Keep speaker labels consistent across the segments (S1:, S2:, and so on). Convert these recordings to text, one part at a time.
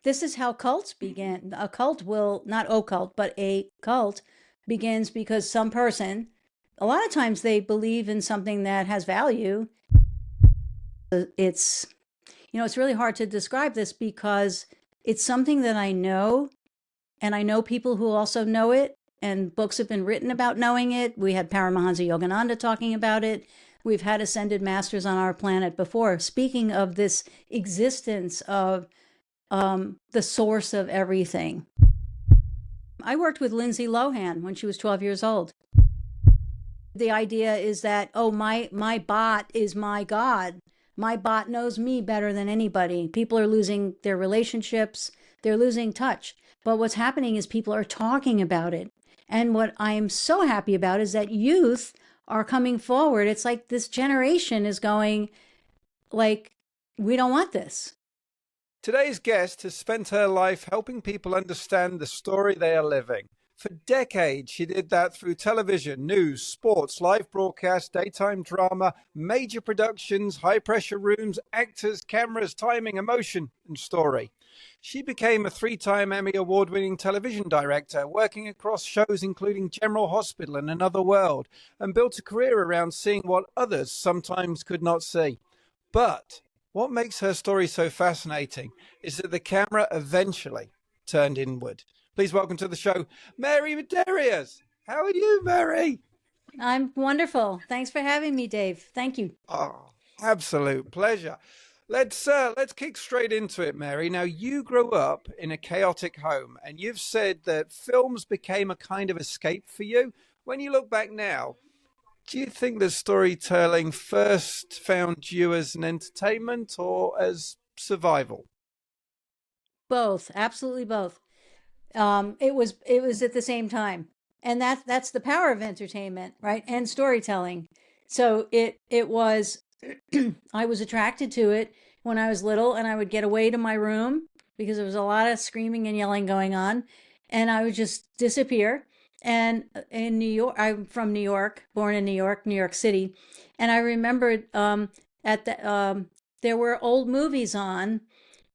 S1: This is how cults begin. A cult will, not occult, but a cult begins because some person, a lot of times they believe in something that has value. It's, it's really hard to describe this because it's something that I know, and I know people who also know it, and books have been written about knowing it. We had Paramahansa Yogananda talking about it. We've had ascended masters on our planet before speaking of this existence of the source of everything. I worked with Lindsay Lohan when she was 12 years old. The idea is that, oh, my bot is my God. My bot knows me better than anybody. People are losing their relationships, they're losing touch. But what's happening is people are talking about it. And what I'm so happy about is that youth are coming forward. It's like this generation is going, like, we don't want this.
S2: Today's guest has spent her life helping people understand the story they are living. For decades, she did that through television, news, sports, live broadcast, daytime drama, major productions, high-pressure rooms, actors, cameras, timing, emotion, and story. She became a three-time Emmy Award-winning television director, working across shows including General Hospital and Another World, and built a career around seeing what others sometimes could not see. But what makes her story so fascinating is that the camera eventually turned inward. Please welcome to the show, Mary Madeiras. How are you, Mary?
S1: I'm wonderful. Thanks for having me, Dave. Thank you.
S2: Oh, absolute pleasure. Let's kick straight into it, Mary. Now, you grew up in a chaotic home, and you've said that films became a kind of escape for you. When you look back now, do you think that storytelling first found you as an entertainment or as survival?
S1: Both, absolutely both. It was at the same time, and that's the power of entertainment, right? And storytelling. So it was. I was attracted to it when I was little, and I would get away to my room because there was a lot of screaming and yelling going on, and I would just disappear. And in New York, I'm from New York, born in New York, New York City, and I remembered at the there were old movies on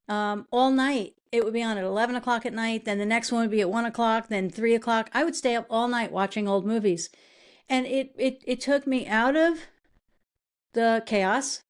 S1: all night. It would be on at 11 o'clock at night. Then the next one would be at 1 o'clock, then 3 o'clock. I would stay up all night watching old movies. And it took me out of the chaos.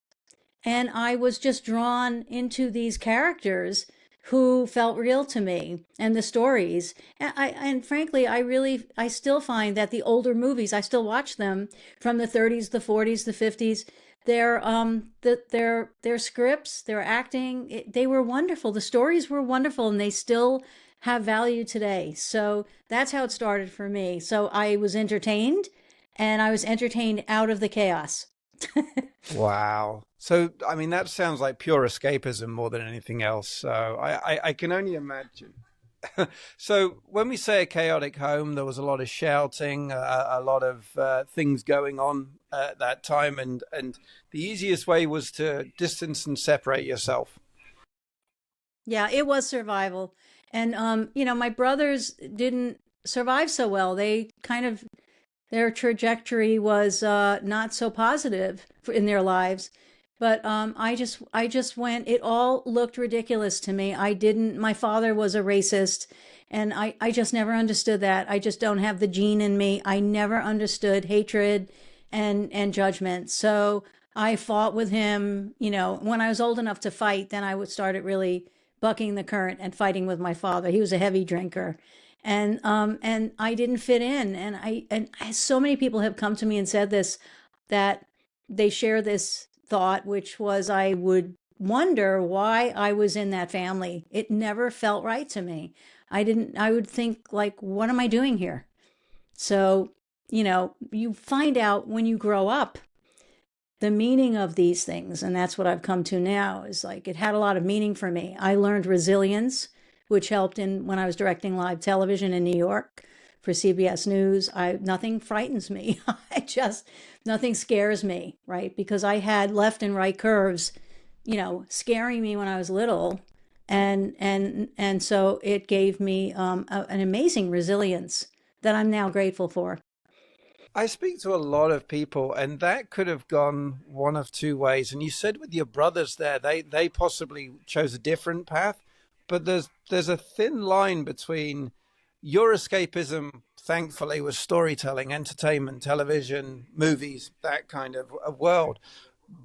S1: And I was just drawn into these characters who felt real to me and the stories. And frankly, I still find that the older movies, I still watch them from the 30s, the 40s, the 50s. Their scripts, their acting, they were wonderful. The stories were wonderful, and they still have value today. So that's how it started for me. So I was entertained, and I was entertained out of the chaos.
S2: Wow. So, I mean, that sounds like pure escapism more than anything else. So I can only imagine. So when we say a chaotic home, there was a lot of shouting, a lot of things going on at that time, and the easiest way was to distance and separate yourself.
S1: Yeah, it was survival. And my brothers didn't survive so well. They kind of their trajectory was not so positive in their lives. But I just went. It all looked ridiculous to me. I didn't. My father was a racist, and I just never understood that. I just don't have the gene in me. I never understood hatred and judgment. So I fought with him. When I was old enough to fight, then I would started really bucking the current and fighting with my father. He was a heavy drinker, and I didn't fit in. So many people have come to me and said this, that they share this thought, which was I would wonder why I was in that family. It never felt right to me. I would think, like, what am I doing here? So, you find out when you grow up the meaning of these things. And that's what I've come to now, is like it had a lot of meaning for me. I learned resilience, which helped in when I was directing live television in New York for CBS News. I Nothing frightens me. I just Nothing scares me, right? Because I had left and right curves, scaring me when I was little, and so it gave me an amazing resilience that I'm now grateful for.
S2: I speak to a lot of people, and that could have gone one of two ways. And you said with your brothers there, they possibly chose a different path. but there's a thin line between your escapism, thankfully, was storytelling, entertainment, television, movies, that kind of world.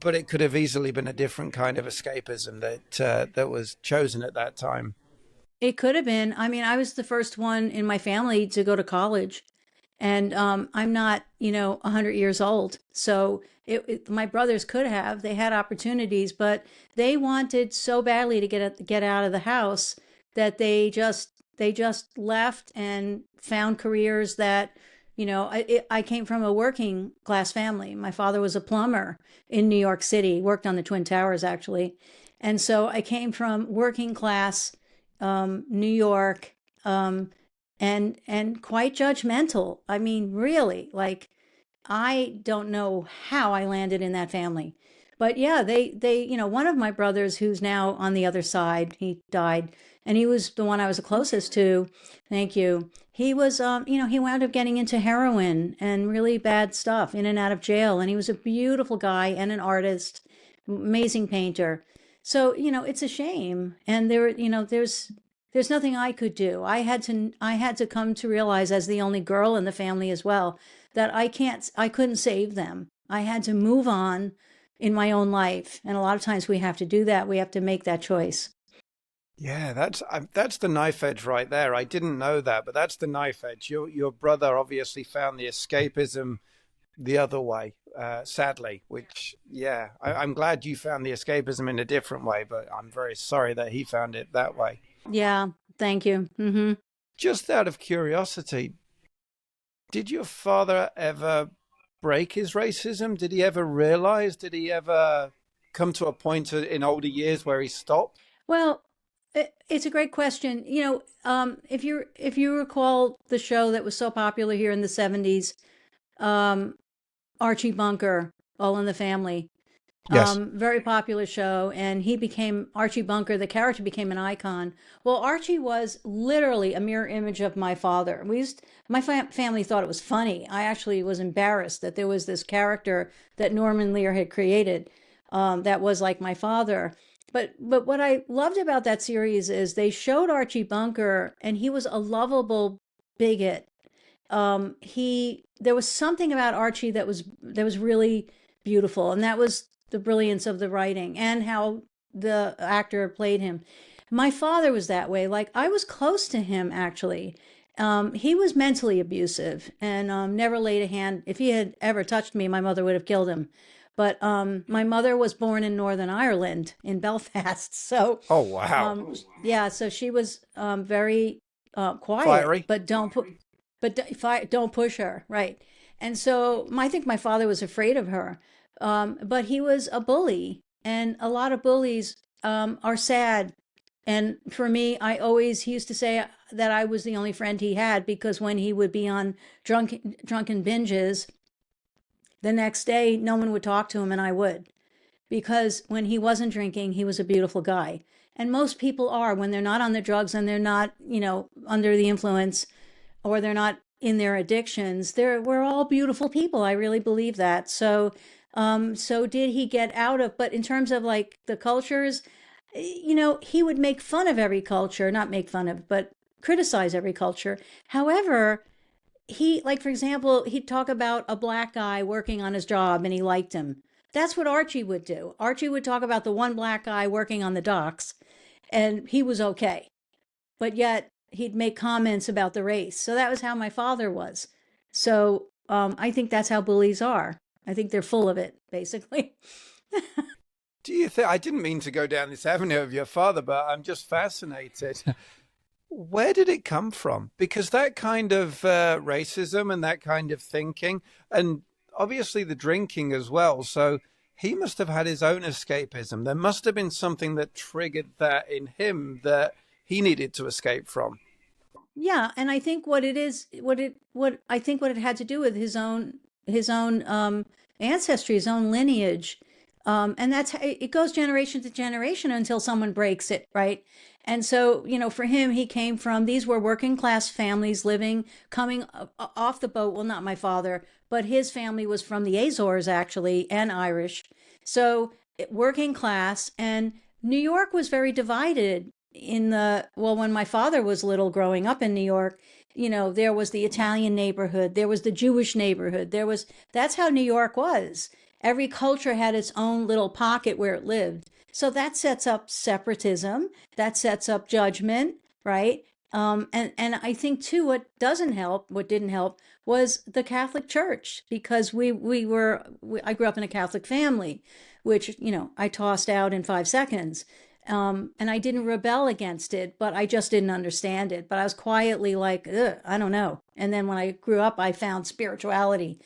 S2: But it could have easily been a different kind of escapism that was chosen at that time.
S1: It could have been. I mean, I was the first one in my family to go to college, and I'm not, 100 years old. So my brothers could have. They had opportunities, but they wanted so badly to get out of the house that they just left and found careers that, I came from a working class family. My father was a plumber in New York City, worked on the Twin Towers actually, and so I came from working class New York, and quite judgmental. I mean, really, like I don't know how I landed in that family. But yeah, one of my brothers who's now on the other side, he died, and he was the one I was the closest to. Thank you. He was, he wound up getting into heroin and really bad stuff, in and out of jail. And he was a beautiful guy and an artist, amazing painter. So, it's a shame. And there's nothing I could do. I had to come to realize, as the only girl in the family as well, that I couldn't save them. I had to move on in my own life. And a lot of times we have to do that. We have to make that choice.
S2: Yeah, that's the knife edge right there. I didn't know that, but that's the knife edge. Your brother obviously found the escapism the other way, sadly. Which, yeah, I'm glad you found the escapism in a different way, but I'm very sorry that he found it that way.
S1: Yeah, thank you.
S2: Just out of curiosity, did your father ever break his racism? Did he ever realize? Did he ever come to a point in older years where he stopped?
S1: Well, it's a great question. If you recall the show that was so popular here in the 70s, um, Archie Bunker, All in the Family.
S2: Yes.
S1: Very popular show, and he became Archie Bunker. The character became an icon. Well, Archie was literally a mirror image of my father. My family thought it was funny. I actually was embarrassed that there was this character that Norman Lear had created, that was like my father. But what I loved about that series is they showed Archie Bunker, and he was a lovable bigot. He There was something about Archie that was really beautiful, and that was the brilliance of the writing and how the actor played him. My father was that way. Like, I was close to him actually. He was mentally abusive and never laid a hand. If he had ever touched me, my mother would have killed him. But my mother was born in Northern Ireland, in Belfast. So
S2: Oh, wow.
S1: yeah, so she was very quiet,
S2: Fiery.
S1: but don't push her, right? And so I think my father was afraid of her, but he was a bully, and a lot of bullies are sad. And for me, he used to say that I was the only friend he had, because when he would be on drunken binges, the next day no one would talk to him, and I would, because when he wasn't drinking, he was a beautiful guy. And most people are, when they're not on the drugs and they're not, under the influence, or they're not in their addictions. We're all beautiful people. I really believe that. So did he get out of? But in terms of like the cultures, he would make fun of every culture, not make fun of, but criticize every culture. However, like, for example, he'd talk about a black guy working on his job and he liked him. That's what Archie would do. Archie would talk about the one black guy working on the docks, and he was okay. But yet he'd make comments about the race. So that was how my father was. So I think that's how bullies are. I think they're full of it, basically.
S2: Do you think, I didn't mean to go down this avenue of your father, but I'm just fascinated. Where did it come from? Because that kind of racism and that kind of thinking, and obviously the drinking as well. So he must have had his own escapism. There must have been something that triggered that in him that he needed to escape from.
S1: Yeah, and I think what it is, what I think what it had to do with his own ancestry, his own lineage, and that's how it goes, generation to generation, until someone breaks it, right? And so, for him, he came from, these were working class families living, coming off the boat. Well, not my father, but his family was from the Azores actually, and Irish. So working class, and New York was very divided when my father was little growing up in New York, there was the Italian neighborhood, there was the Jewish neighborhood, that's how New York was. Every culture had its own little pocket where it lived. So that sets up separatism, that sets up judgment, right? And I think too, what didn't help was the Catholic Church, because I grew up in a Catholic family, which, I tossed out in 5 seconds. And I didn't rebel against it, but I just didn't understand it. But I was quietly like, ugh, I don't know. And then when I grew up, I found spirituality.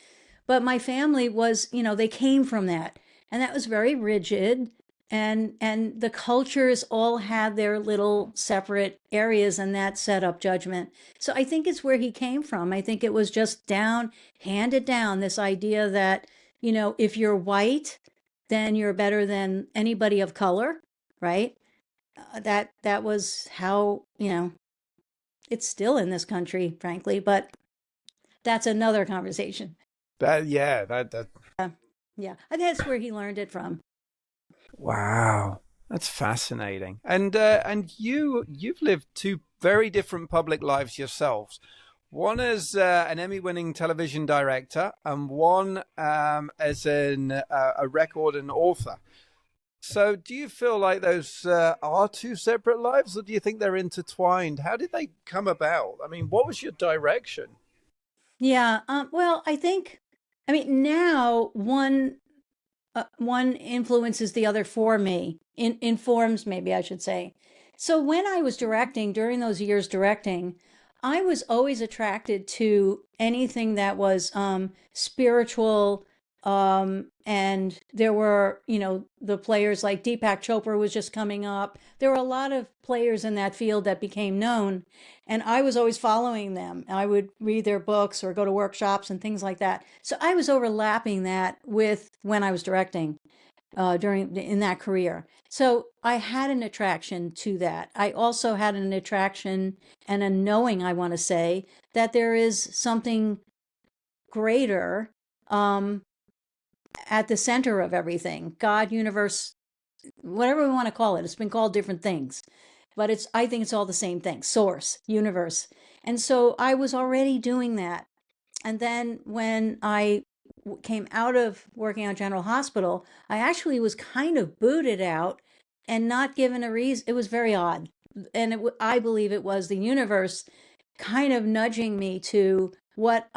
S1: But my family was, they came from that. And that was very rigid. And the cultures all had their little separate areas, and that set up judgment. So I think it's where he came from. I think it was just handed down, this idea that, if you're white, then you're better than anybody of color, right? That was how, it's still in this country, frankly, but that's another conversation.
S2: Yeah, that
S1: Yeah, I think that's where he learned it from.
S2: wow, that's fascinating. And you've lived two very different public lives yourselves. One as an Emmy-winning television director, and one as a record and author. So, do you feel like those are two separate lives, or do you think they're intertwined? How did they come about? I mean, what was your direction?
S1: Yeah, well, now one influences the other for me, informs, maybe I should say. So when I was directing, during those years directing, I was always attracted to anything that was spiritual. And there were, the players like Deepak Chopra was just coming up. There were a lot of players in that field that became known, and I was always following them. I would read their books or go to workshops and things like that. So I was overlapping that with when I was directing during in that career. So I had an attraction to that. I also had an attraction and a knowing, I want to say, that there is something greater at the center of everything. God, universe, whatever we want to call it. It's been called different things, but I think it's all the same thing: source, universe. And so I was already doing that. And then when I came out of working at General Hospital, I actually was kind of booted out and not given a reason. It was very odd. And I believe it was the universe kind of nudging me to what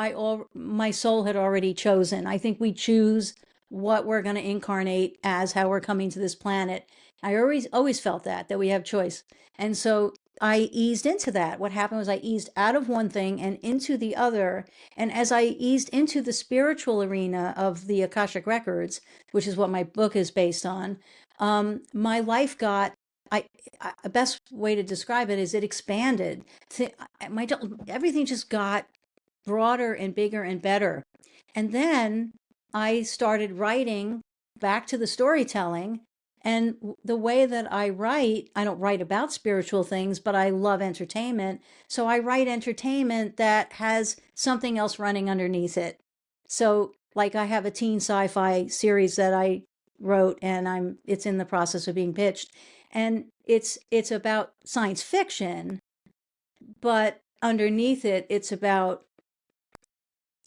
S1: my soul had already chosen. I think we choose what we're going to incarnate as, how we're coming to this planet. I always felt that we have choice. And so I eased into that. What happened was I eased out of one thing and into the other. And as I eased into the spiritual arena of the Akashic Records, which is what my book is based on, my life got, the best way to describe it is it expanded. Everything just got broader and bigger and better. And then I started writing back to the storytelling. And the way that I don't write about spiritual things, but I love entertainment. So I write entertainment that has something else running underneath it. So like I have a teen sci-fi series that I wrote, and it's in the process of being pitched. And it's about science fiction, but underneath it, it's about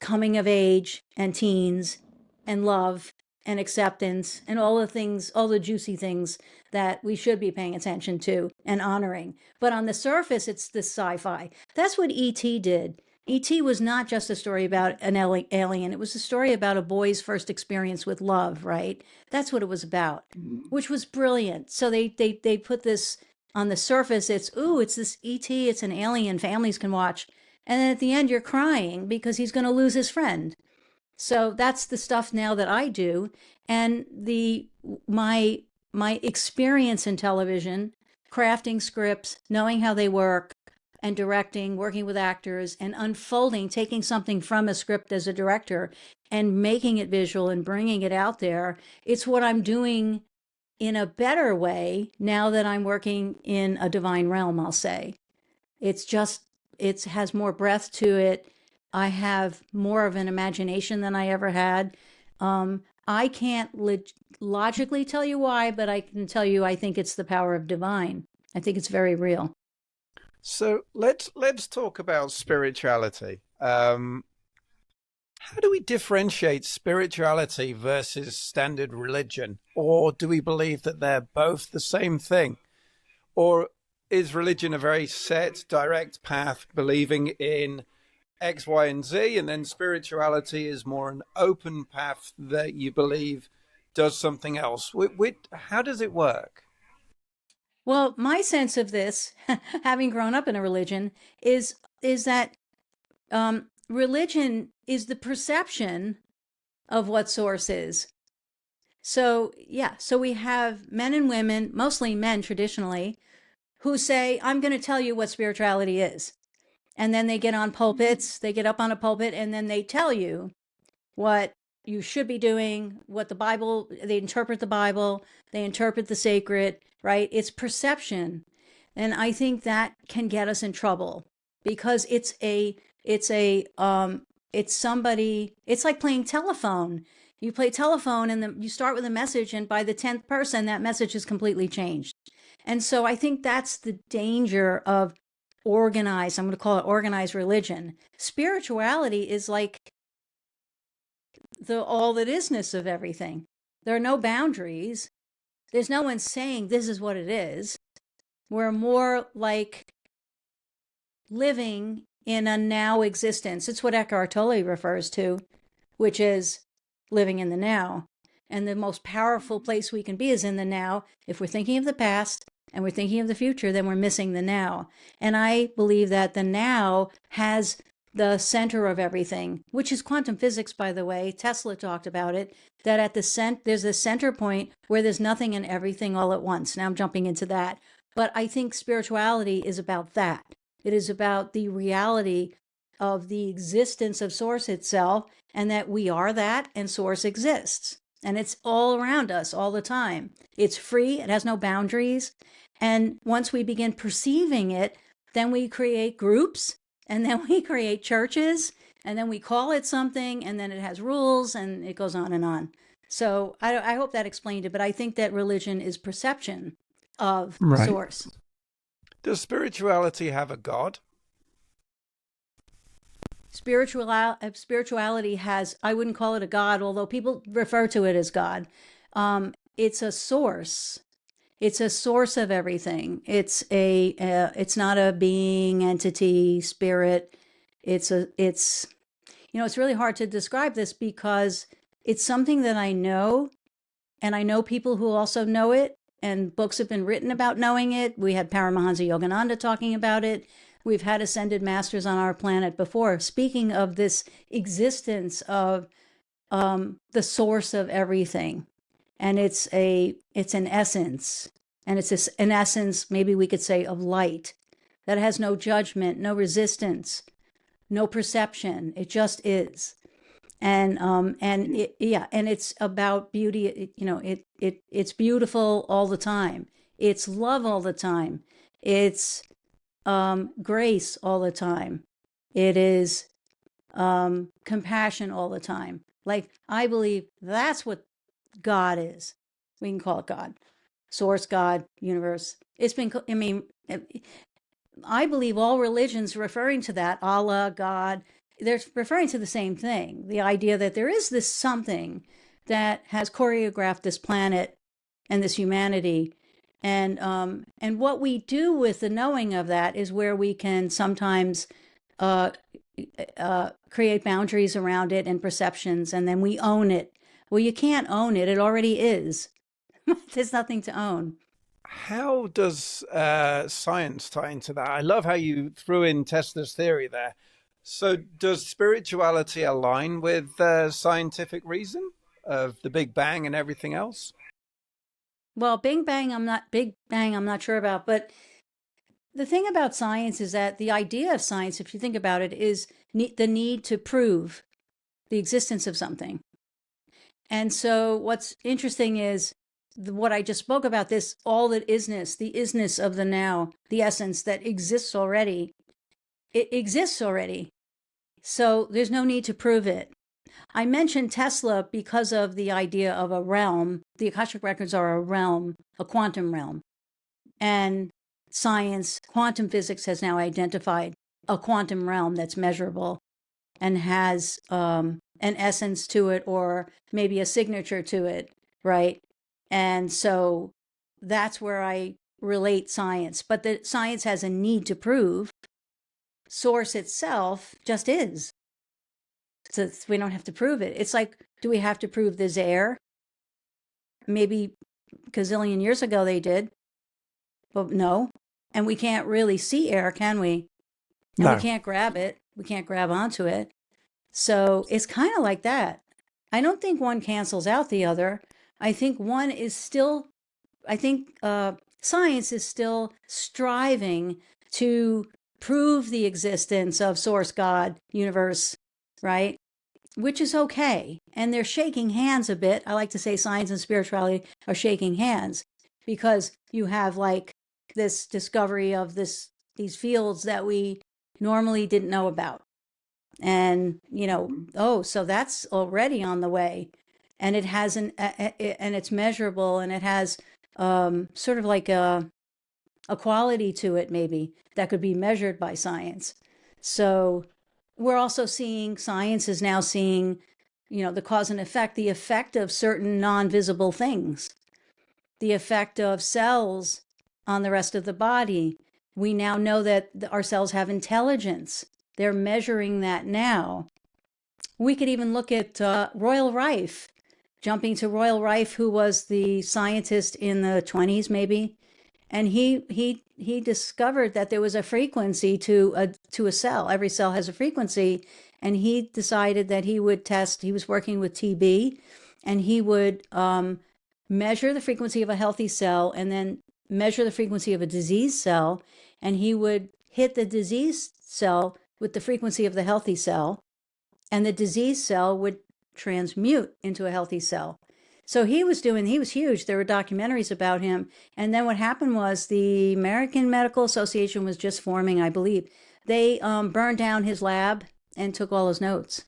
S1: coming of age and teens and love and acceptance and all the things, all the juicy things that we should be paying attention to and honoring. But on the surface, it's the sci-fi. That's what E.T. did. E.T. was not just a story about an alien. It was a story about a boy's first experience with love, right? That's what it was about, which was brilliant. So they put this on the surface. It's this E.T., it's an alien families can watch. And then at the end, you're crying because he's going to lose his friend. So that's the stuff now that I do. And my experience in television, crafting scripts, knowing how they work, and directing, working with actors, and unfolding, taking something from a script as a director and making it visual and bringing it out there. It's what I'm doing in a better way now that I'm working in a divine realm, I'll say. It has more breath to it. I have more of an imagination than I ever had. I can't logically tell you why, but I can tell you I think it's the power of divine. I think it's very real.
S2: So let's talk about spirituality. How do we differentiate spirituality versus standard religion? Or do we believe that they're both the same thing? Or is religion a very set, direct path, believing in X, Y, and Z, and then spirituality is more an open path that you believe does something else? How does it work?
S1: Well, my sense of this, having grown up in a religion, is that religion is the perception of what source is. So yeah, so we have men and women, mostly men traditionally, who say, "I'm going to tell you what spirituality is," and then they get on pulpits, they get up on a pulpit, and then they tell you what you should be doing, what the Bible, they interpret the Bible, they interpret the sacred, right? It's perception. And I think that can get us in trouble because it's somebody, it's like playing telephone. You play telephone and you start with a message, and by the 10th person, that message is completely changed. And so I think that's the danger of organized, I'm going to call it organized religion. Spirituality is like the all that isness of everything. There are no boundaries. There's no one saying this is what it is. We're more like living in a now existence. It's what Eckhart Tolle refers to, which is living in the now. And the most powerful place we can be is in the now. If we're thinking of the past and we're thinking of the future, then we're missing the now. And I believe that the now has the center of everything, which is quantum physics, by the way. Tesla talked about it, that at the there's a center point where there's nothing and everything all at once. Now I'm jumping into that. But I think spirituality is about that. It is about the reality of the existence of source itself, and that we are that and source exists. And it's all around us all the time. It's free, it has no boundaries. And once we begin perceiving it, then we create groups, and then we create churches, and then we call it something, and then it has rules, and it goes on and on. So I hope that explained it, but I think that religion is perception of
S2: Right.
S1: source.
S2: Does spirituality have a God?
S1: Spirituality has, I wouldn't call it a God, although people refer to it as God. It's a source. It's a source of everything. It's not a being, entity, spirit. It's it's really hard to describe this because it's something that I know, and I know people who also know it, and books have been written about knowing it. We had Paramahansa Yogananda talking about it. We've had ascended masters on our planet before speaking of this existence of the source of everything, and it's an essence, and it's an essence, maybe we could say, of light that has no judgment, no resistance, no perception. It just is. And it's about beauty. It's beautiful all the time. It's love all the time. It's grace all the time. It is compassion all the time. Like, I believe that's what God is. We can call it God, source, God, universe. I believe all religions referring to that, Allah, God, they're referring to the same thing. The idea that there is this something that has choreographed this planet and this humanity. And what we do with the knowing of that is where we can sometimes uh, create boundaries around it and perceptions, and then we own it. Well, you can't own it. It already is. There's nothing to own.
S2: How does science tie into that? I love how you threw in Tesla's theory there. So, does spirituality align with scientific reason of the Big Bang and everything else?
S1: Well, Big Bang, I'm not sure about, but the thing about science is that the idea of science, if you think about it, is the need to prove the existence of something. And so what's interesting is what I just spoke about, this all that isness, the isness of the now, the essence that exists already. It exists already. So there's no need to prove it. I mentioned Tesla because of the idea of a realm. The Akashic records are a realm, a quantum realm. And science, quantum physics has now identified a quantum realm that's measurable and has an essence to it, or maybe a signature to it, right? And so that's where I relate science. But the science has a need to prove. Source itself just is. So we don't have to prove it. It's like, do we have to prove there's air? Maybe a gazillion years ago they did, but no. And we can't really see air, can we? And we
S2: No.
S1: can't grab it. We can't grab onto it. So it's kind of like that. I don't think one cancels out the other. I think one is still, I think science is still striving to prove the existence of source, God, universe, right? Which is okay. And they're shaking hands a bit. I like to say science and spirituality are shaking hands because you have like this discovery of these fields that we normally didn't know about. And, oh, so that's already on the way. And it has and it's measurable, and it has sort of like a quality to it, maybe, that could be measured by science. So we're also seeing, science is now seeing, the cause and effect, the effect of certain non-visible things, the effect of cells on the rest of the body. We now know that our cells have intelligence. They're measuring that now. We could even look at Royal Rife, jumping to Royal Rife, who was the scientist in the 20s, maybe. And he discovered that there was a frequency to a cell. Every cell has a frequency. And he decided that he would test, he was working with TB, and he would measure the frequency of a healthy cell and then measure the frequency of a disease cell. And he would hit the disease cell with the frequency of the healthy cell, and the disease cell would transmute into a healthy cell. So he was huge. There were documentaries about him. And then what happened was the American Medical Association was just forming, I believe. They burned down his lab and took all his notes.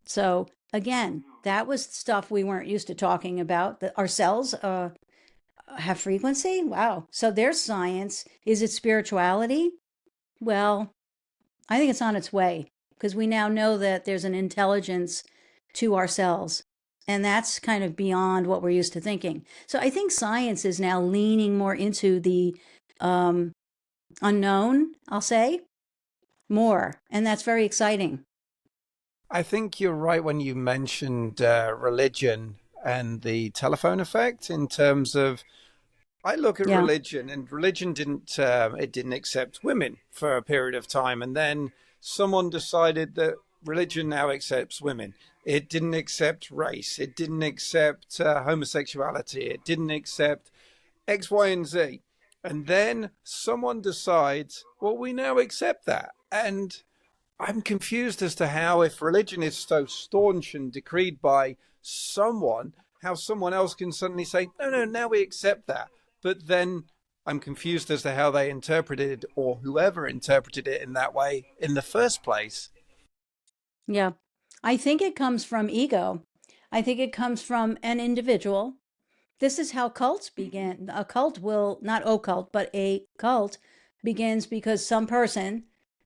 S1: So again, that was stuff we weren't used to talking about. Our cells have frequency? Wow. So there's science. Is it spirituality? Well, I think it's on its way, because we now know that there's an intelligence to our cells. And that's kind of beyond what we're used to thinking. So I think science is now leaning more into the unknown, I'll say, more. And that's very exciting.
S2: I think you're right when you mentioned religion and the telephone effect in terms of, I look at
S1: Yeah.
S2: religion, and religion didn't accept women for a period of time, and then someone decided that religion now accepts women. It didn't accept race. It didn't accept homosexuality. It didn't accept X, Y, and Z. And then someone decides, well, we now accept that. And I'm confused as to how, if religion is so staunch and decreed by someone, how someone else can suddenly say, no, no, now we accept that. But then I'm confused as to how they interpreted, or whoever interpreted it in that way in the first place.
S1: Yeah. I think it comes from ego. I think it comes from an individual. This is how cults begin. A cult will, not occult, but a cult begins because some person,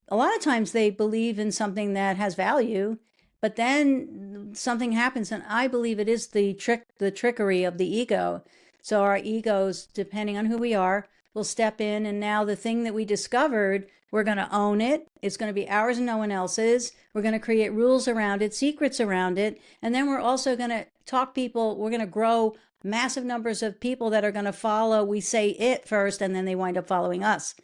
S1: a lot of times they believe in something that has value, but then something happens. And I believe it is the trickery of the ego. So our egos, depending on who we are, will step in. And now the thing that we discovered, we're going to own it. It's going to be ours and no one else's. We're going to create rules around it, secrets around it. And then we're also going to talk people, we're going to grow massive numbers of people that are going to follow. We say it first, and then they wind up following us.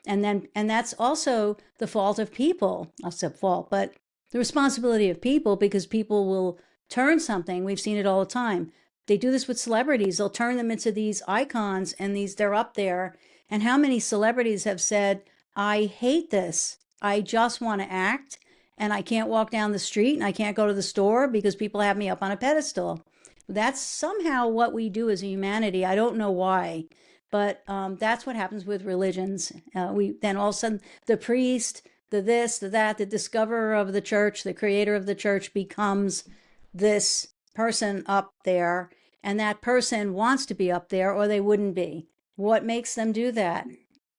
S1: And that's also the fault of people. Not the fault, but the responsibility of people, because people will turn something. We've seen it all the time. They do this with celebrities. They'll turn them into these icons, and they're up there. And how many celebrities have said, I hate this. I just want to act, and I can't walk down the street, and I can't go to the store because people have me up on a pedestal. That's somehow what we do as a humanity. I don't know why, but that's what happens with religions. We then all of a sudden, the priest, the this, the that, the discoverer of the church, the creator of the church becomes this person up there, and that person wants to be up there, or they wouldn't be. What makes them do that?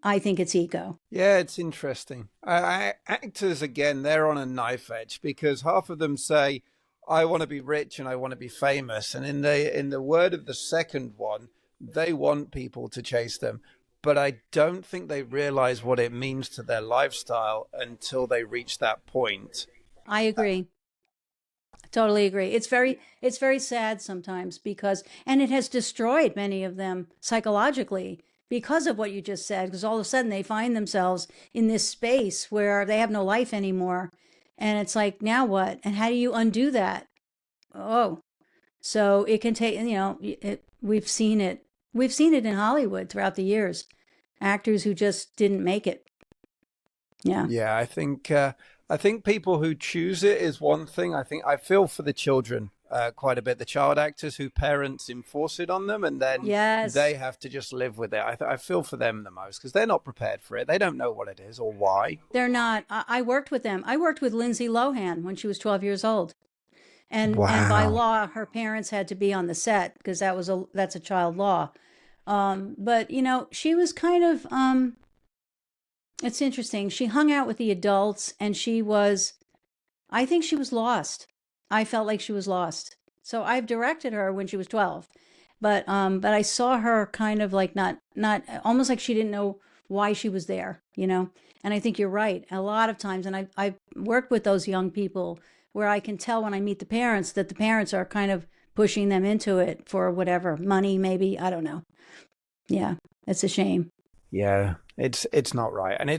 S1: I think it's ego.
S2: Yeah, it's interesting. Actors, again, they're on a knife edge because half of them say, "I want to be rich and I want to be famous," and in the word of the second one, they want people to chase them. But I don't think they realize what it means to their lifestyle until they reach that point.
S1: I agree. Totally agree. It's very sad sometimes because and it has destroyed many of them psychologically because of what you just said, because all of a sudden they find themselves in this space where they have no life anymore. And it's like, now what? And how do you undo that? Oh, so it can take, we've seen it. We've seen it in Hollywood throughout the years. Actors who just didn't make it. Yeah.
S2: Yeah, I think people who choose it is one thing. I think I feel for the children quite a bit. The child actors who parents enforce it on them, and then they
S1: Yes.
S2: have to just live with it. I feel for them the most because they're not prepared for it. They don't know what it is or why.
S1: They're not. I worked with them. I worked with Lindsay Lohan when she was 12 years old. And by
S2: Wow.
S1: law, her parents had to be on the set because that's a child law. But she was kind of it's interesting. She hung out with the adults and I think she was lost. I felt like she was lost. So I've directed her when she was 12. But I saw her kind of like not almost like she didn't know why she was there. And I think you're right. A lot of times and I've worked with those young people where I can tell when I meet the parents that the parents are kind of pushing them into it for whatever, money maybe, I don't know. Yeah, it's a shame.
S2: Yeah, it's not right, and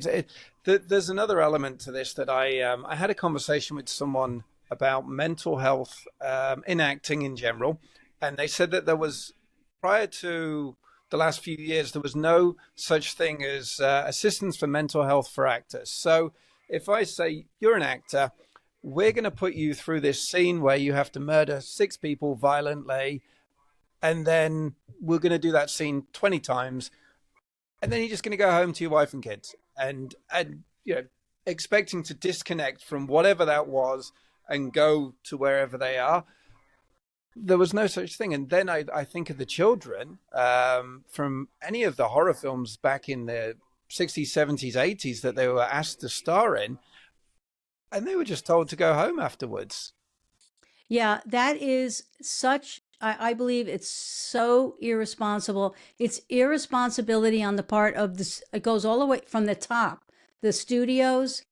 S2: there's another element to this that I had a conversation with someone about mental health in acting in general, and they said that there was prior to the last few years there was no such thing as assistance for mental health for actors. So if I say you're an actor, we're going to put you through this scene where you have to murder six people violently, and then we're going to do that scene 20 times and then you're just going to go home to your wife and kids and expecting to disconnect from whatever that was and go to wherever they are. There was no such thing. And then I think of the children from any of the horror films back in the 60s, 70s, 80s that they were asked to star in, and they were just told to go home afterwards.
S1: Yeah, that is I believe it's so irresponsible. It's irresponsibility on the part of this. It goes all the way from the top, the studios,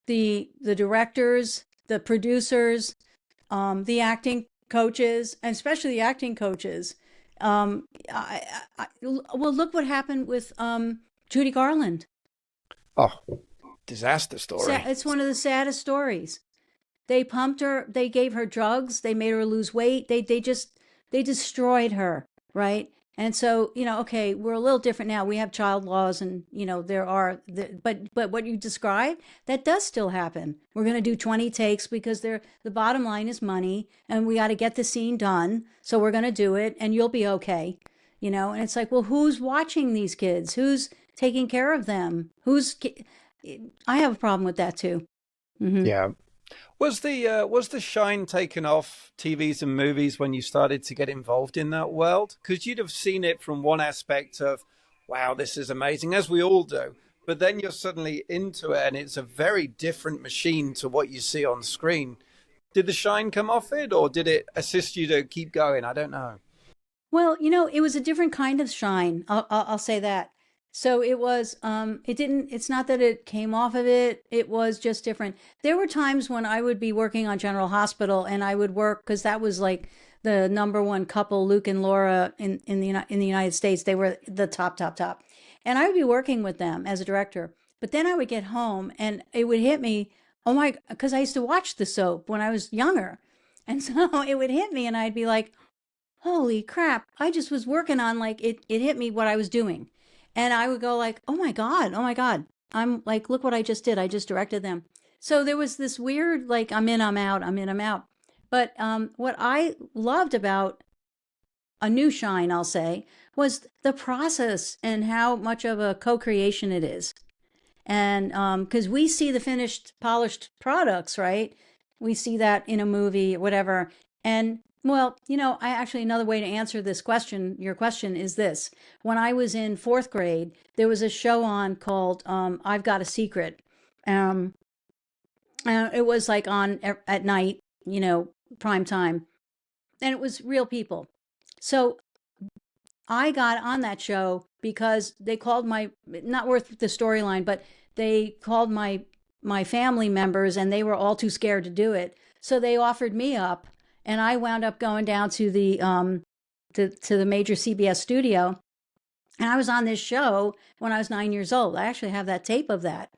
S1: the directors, the producers, the acting coaches, and especially the acting coaches. Well, look what happened with Judy Garland.
S2: Oh, disaster story.
S1: It's one of the saddest stories. They pumped her, they gave her drugs, they made her lose weight. They destroyed her, right? And so, okay, we're a little different now. We have child laws and, but what you described, that does still happen. We're going to do 20 takes because the bottom line is money and we got to get the scene done. So we're going to do it and you'll be okay. And it's like, well, who's watching these kids? Who's taking care of them? I have a problem with that too. Hmm.
S2: Yeah. Was the shine taken off TVs and movies when you started to get involved in that world? Because you'd have seen it from one aspect of, wow, this is amazing, as we all do. But then you're suddenly into it, and it's a very different machine to what you see on screen. Did the shine come off it, or did it assist you to keep going? I don't know.
S1: Well, it was a different kind of shine. I'll say that. So it was, it's not that it came off of it. It was just different. There were times when I would be working on General Hospital and I would work because that was like the number one couple, Luke and Laura in the United States. They were the top, top, top. And I would be working with them as a director. But then I would get home and it would hit me, oh my, because I used to watch the soap when I was younger. And so it would hit me and I'd be like, holy crap, I just was working on like it hit me what I was doing. And I would go like, oh my God, oh my God. I'm like, look what I just did. I just directed them. So there was this weird, like, I'm in, I'm out, I'm in, I'm out. But what I loved about a new shine, I'll say, was the process and how much of a co-creation it is. And because we see the finished, polished products, right? We see that in a movie, whatever. And Well, I actually, another way to answer this question, your question is this. When I was in fourth grade, there was a show on called I've Got a Secret. Um, it was like on at night, prime time, and it was real people. So I got on that show because they called my, not worth the storyline, but they called my family members and they were all too scared to do it. So they offered me up and I wound up going down to the major CBS studio, and I was on this show when I was 9 years old. I actually have that tape of that.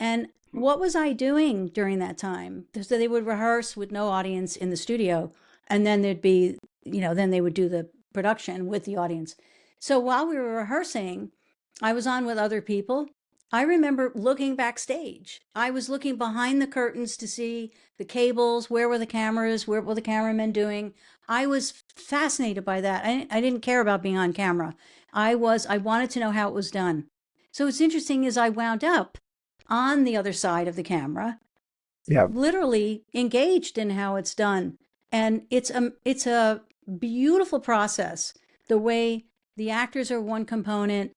S1: And what was I doing during that time? So they would rehearse with no audience in the studio, and then there'd be, then they would do the production with the audience. So while we were rehearsing, I was on with other people. I remember looking backstage. I was looking behind the curtains to see the cables, where were the cameras, where were the cameramen doing. I was fascinated by that. I didn't care about being on camera. I wanted to know how it was done. So what's interesting is I wound up on the other side of the camera,
S2: Yeah.
S1: literally engaged in how it's done. And it's a beautiful process. The way the actors are one component,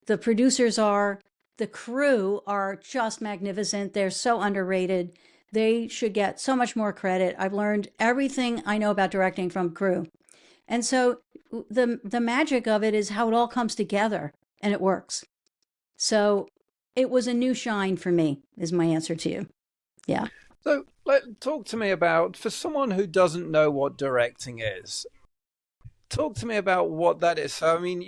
S1: the producers are, the crew are just magnificent. They're so underrated. They should get so much more credit. I've learned everything I know about directing from crew. And so the magic of it is how it all comes together and it works. So it was a new shine for me, is my answer to you. Yeah.
S2: So, talk to me about, for someone who doesn't know what directing is, talk to me about what that is. So, I mean,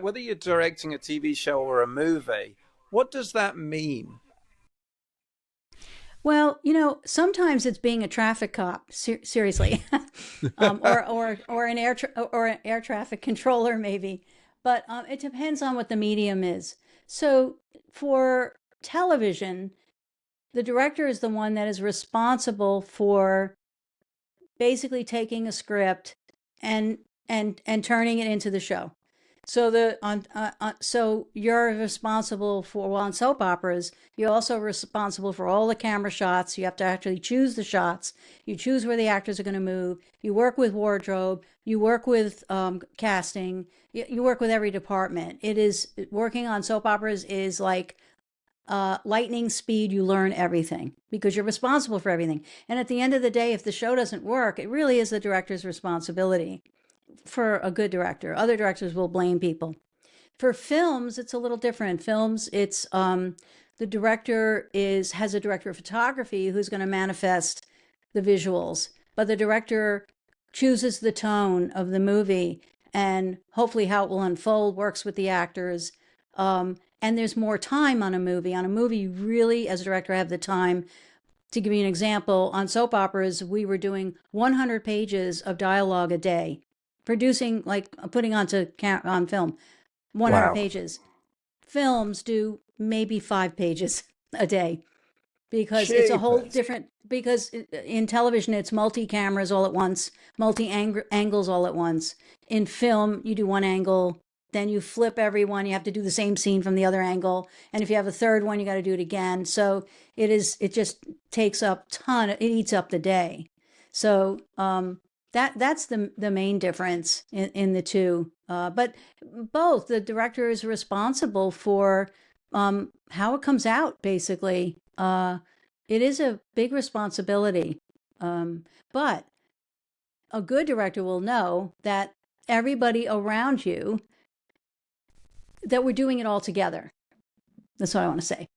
S2: whether you're directing a TV show or a movie, what does that mean?
S1: Well, sometimes it's being a traffic cop, seriously, or an or an air traffic controller, maybe. But it depends on what the medium is. So for television, the director is the one that is responsible for basically taking a script and and turning it into the show. So so you're responsible for, well, on soap operas, you're also responsible for all the camera shots. You have to actually choose the shots. You choose where the actors are going to move. You work with wardrobe. You work with casting. You work with every department. It is, working on soap operas is like lightning speed. You learn everything because you're responsible for everything. And at the end of the day, if the show doesn't work, it really is the director's responsibility. For a good director, other directors will blame people. For films, it's a little different. Films, it's the director is has a director of photography who's going to manifest the visuals, but the director chooses the tone of the movie and hopefully how it will unfold, works with the actors. And there's more time on a movie. On a movie, you really, as a director, have the time. To give you an example, on soap operas, we were doing 100 pages of dialogue a day, producing, like putting on film, 100
S2: Wow.
S1: pages. Films do maybe 5 pages a day because it's a whole
S2: Jeepers.
S1: different, because in television it's multi cameras all at once, multi angles all at once. In film you do one angle, then you flip everyone, you have to do the same scene from the other angle, and if you have a third one you got to do it again. So it just takes up ton, it eats up the day. So that's the main difference in the two. But both, the director is responsible for how it comes out, basically. It is a big responsibility. But a good director will know that everybody around you, that we're doing it all together. That's what I want to say.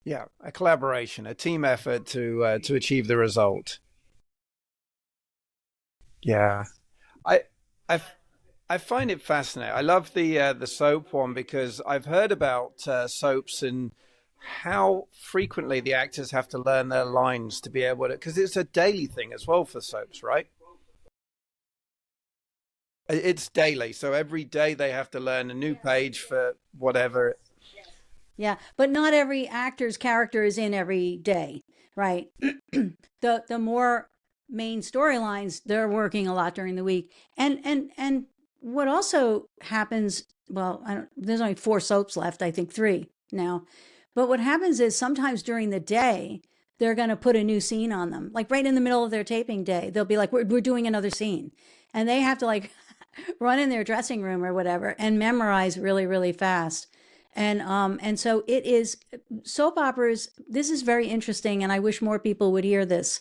S2: Yeah, a collaboration, a team effort to achieve the result. Yeah. I I I find it fascinating. I love the soap one because I've heard about soaps and how frequently the actors have to learn their lines to be able to, because it's a daily thing as well for soaps, right? It's daily, so every day they have to learn a new page for whatever.
S1: Yeah, but not every actor's character is in every day, right? The more main storylines, they're working a lot during the week. And what also happens, well, there's only four soaps left, I think three now. But what happens is sometimes during the day, they're going to put a new scene on them. Like right in the middle of their taping day, they'll be like, we're doing another scene. And they have to like run in their dressing room or whatever and memorize really, really fast. And so it is soap operas. This is very interesting. And I wish more people would hear this.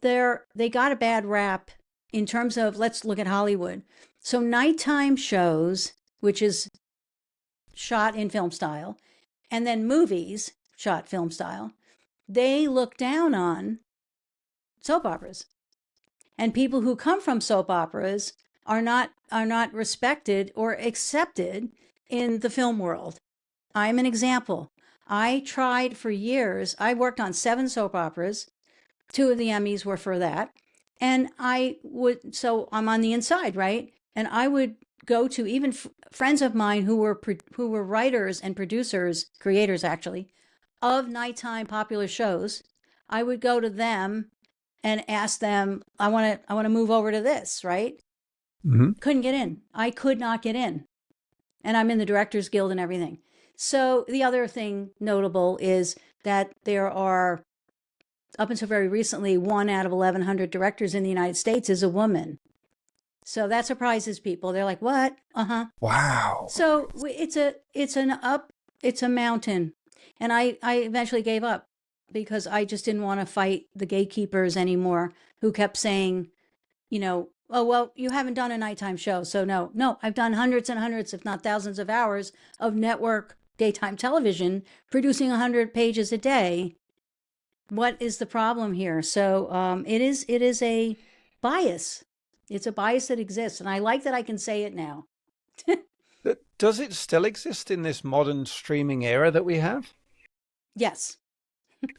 S1: They got a bad rap in terms of, let's look at Hollywood. So nighttime shows, which is shot in film style, and then movies shot film style, they look down on soap operas. And people who come from soap operas are not respected or accepted in the film world. I'm an example. I tried for years. I worked on 7 soap operas. 2 of the Emmys were for that. And so I'm on the inside, right? And I would go to even friends of mine who were writers and producers, creators actually, of nighttime popular shows. I would go to them and ask them, I want to move over to this, right?
S2: Mm-hmm.
S1: Couldn't get in. I could not get in. And I'm in the Directors Guild and everything. So the other thing notable is that there are, up until very recently, 1 out of 1,100 directors in the United States is a woman. So that surprises people. They're like, what? Uh-huh.
S2: Wow.
S1: So it's a mountain. And I eventually gave up because I just didn't want to fight the gatekeepers anymore who kept saying, oh, well, you haven't done a nighttime show. So no, I've done hundreds and hundreds, if not thousands of hours of network daytime television, producing 100 pages a day. What is the problem here? So it is a bias. It's a bias that exists. And I like that I can say it now.
S2: Does it still exist in this modern streaming era that we have?
S1: Yes,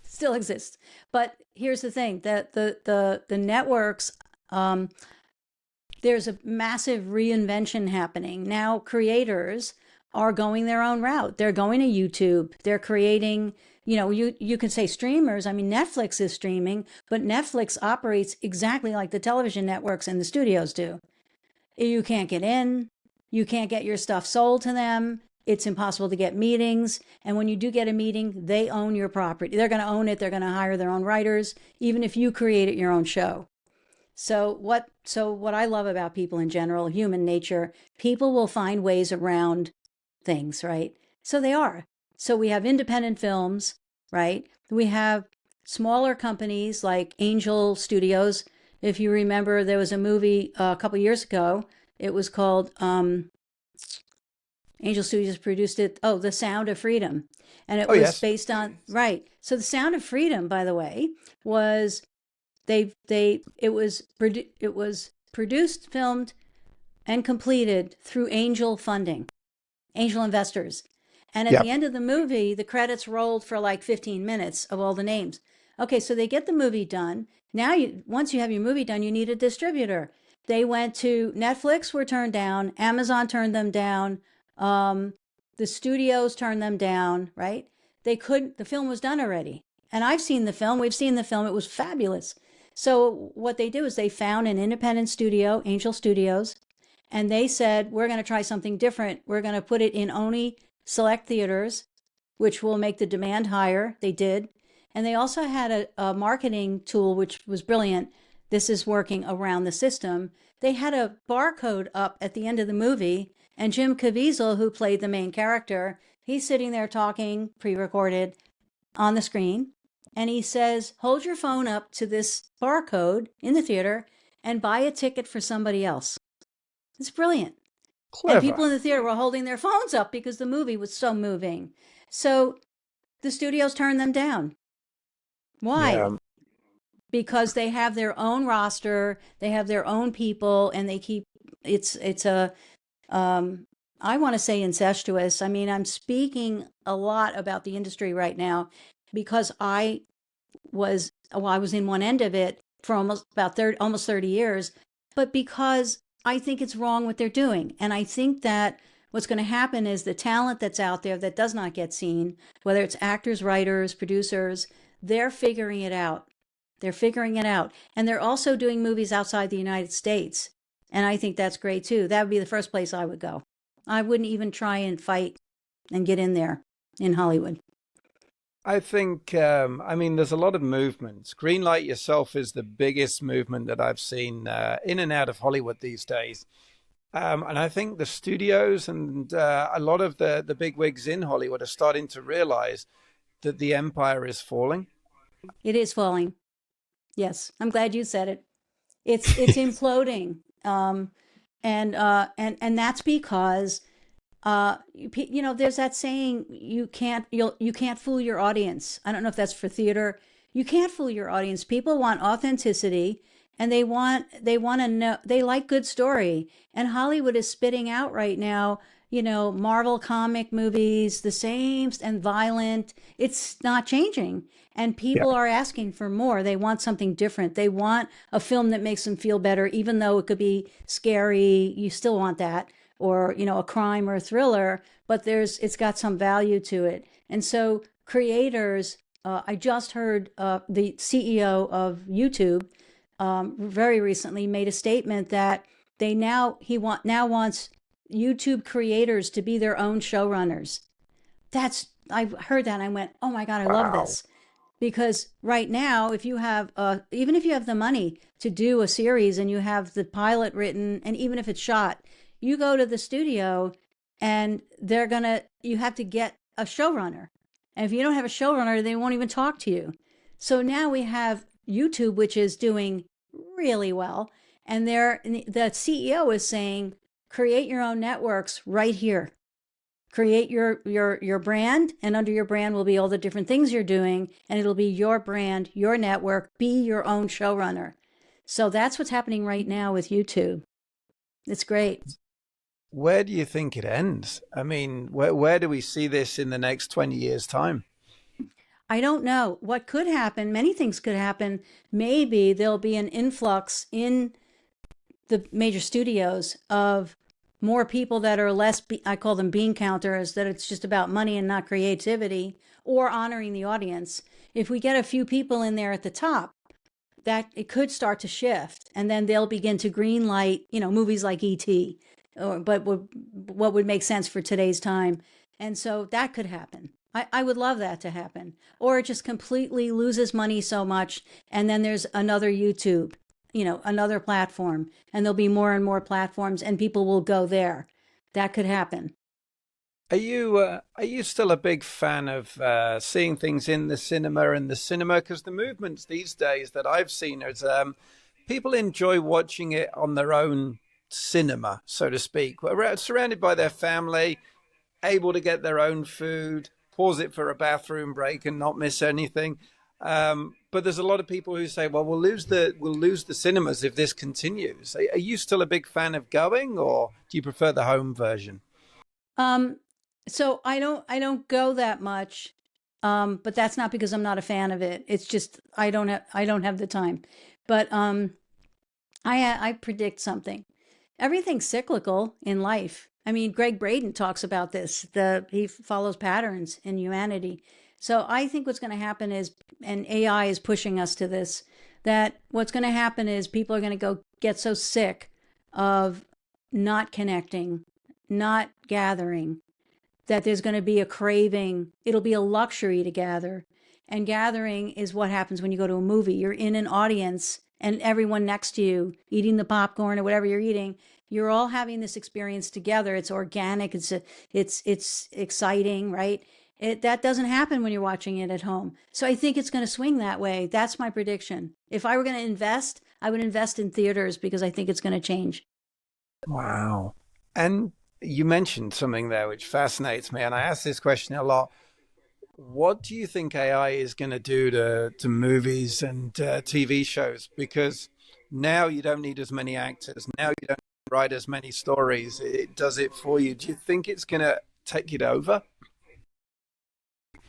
S1: still exists. But here's the thing, that the networks, there's a massive reinvention happening. Now creators are going their own route. They're going to YouTube. They're creating, you can say streamers. I mean, Netflix is streaming, but Netflix operates exactly like the television networks and the studios do. You can't get in. You can't get your stuff sold to them. It's impossible to get meetings. And when you do get a meeting, they own your property. They're going to own it. They're going to hire their own writers, even if you created your own show. So what I love about people in general, human nature, people will find ways around things, right? So they are. So we have independent films, right? We have smaller companies like Angel Studios. If you remember, there was a movie a couple years ago. It was called Angel Studios produced it. Oh, The Sound of Freedom, and it was based on right. So The Sound of Freedom, by the way, was it was produced, filmed, and completed through angel funding, angel investors. And at the end of the movie, the credits rolled for like 15 minutes of all the names. Okay, so they get the movie done. Now, once you have your movie done, you need a distributor. They went to Netflix, were turned down. Amazon turned them down. The studios turned them down, right? They couldn't, the film was done already. And I've seen the film. We've seen the film. It was fabulous. So what they did was they found an independent studio, Angel Studios, and they said, we're going to try something different. We're going to put it in only select theaters, which will make the demand higher. They did. And they also had a marketing tool, which was brilliant. This is working around the system. They had a barcode up at the end of the movie, and Jim Caviezel, who played the main character, he's sitting there talking, pre-recorded, on the screen, and he says, hold your phone up to this barcode in the theater and buy a ticket for somebody else. It's brilliant.
S2: Clever.
S1: And people in the theater were holding their phones up because the movie was so moving. So the studios turned them down. Why?
S2: Yeah.
S1: Because they have their own roster, they have their own people, and they keep, it's a, I want to say incestuous. I mean, I'm speaking a lot about the industry right now because I was in one end of it for almost 30 years, but because I think it's wrong what they're doing. And I think that what's going to happen is the talent that's out there that does not get seen, whether it's actors, writers, producers, they're figuring it out. They're figuring it out. And they're also doing movies outside the United States. And I think that's great too. That would be the first place I would go. I wouldn't even try and fight and get in there in Hollywood.
S2: I think, I mean, there's a lot of movements. Greenlight Yourself is the biggest movement that I've seen in and out of Hollywood these days. And I think the studios and a lot of the big wigs in Hollywood are starting to realize that the empire is falling.
S1: It is falling. Yes, I'm glad you said it. It's imploding. And that's because there's that saying, you can't fool your audience. I don't know if that's for theater. You can't fool your audience. People want authenticity, and they want to know, they like good story. And Hollywood is spitting out right now, Marvel comic movies, the same and violent. It's not changing. And
S2: Yeah.
S1: people are asking for more. They want something different. They want a film that makes them feel better, even though it could be scary. You still want that, or a crime or a thriller, but it's got some value to it. And so creators, I just heard the CEO of YouTube very recently made a statement that now wants YouTube creators to be their own showrunners. I heard that and I went, oh my God, I love
S2: Wow.
S1: this. Because right now, if you have even if you have the money to do a series and you have the pilot written, and even if it's shot, you go to the studio and you have to get a showrunner. And if you don't have a showrunner, they won't even talk to you. So now we have YouTube, which is doing really well. And the CEO is saying, create your own networks right here. Create your brand, and under your brand will be all the different things you're doing, and it'll be your brand, your network. Be your own showrunner. So that's what's happening right now with YouTube. It's great.
S2: Where do you think it ends? I mean, where do we see this in the next 20 years' time?
S1: I don't know what could happen. Many things could happen. Maybe there'll be an influx in the major studios of more people that are less, I call them bean counters, that it's just about money and not creativity or honoring the audience. If we get a few people in there at the top, that it could start to shift, and then they'll begin to green light, movies like ET, what would make sense for today's time. And so that could happen. I would love that to happen. Or it just completely loses money so much, and then there's another YouTube, another platform, and there'll be more and more platforms, and people will go there. That could happen.
S2: Are you still a big fan of seeing things in the cinema and the cinema? Because the movements these days that I've seen is people enjoy watching it on their own cinema, so to speak, surrounded by their family, able to get their own food, pause it for a bathroom break, and not miss anything. But there's a lot of people who say, "Well, we'll lose the cinemas if this continues." Are you still a big fan of going, or do you prefer the home version?
S1: Um, so I don't go that much, but that's not because I'm not a fan of it. It's just I don't have the time. But I predict something. Everything's cyclical in life. I mean, Greg Braden talks about this. He follows patterns in humanity. So I think what's going to happen is, and AI is pushing us to this, that what's going to happen is people are going to go get so sick of not connecting, not gathering, that there's going to be a craving. It'll be a luxury to gather. And gathering is what happens when you go to a movie. You're in an audience and everyone next to you eating the popcorn or whatever you're eating. You're all having this experience together. It's organic. It's exciting, right? That doesn't happen when you're watching it at home. So I think it's going to swing that way. That's my prediction. If I were going to invest, I would invest in theaters because I think it's going to change.
S2: Wow. And you mentioned something there which fascinates me, and I ask this question a lot. What do you think AI is going to do to movies and TV shows? Because now you don't need as many actors. Now you don't write as many stories. It does it for you. Do you think it's going to take it over?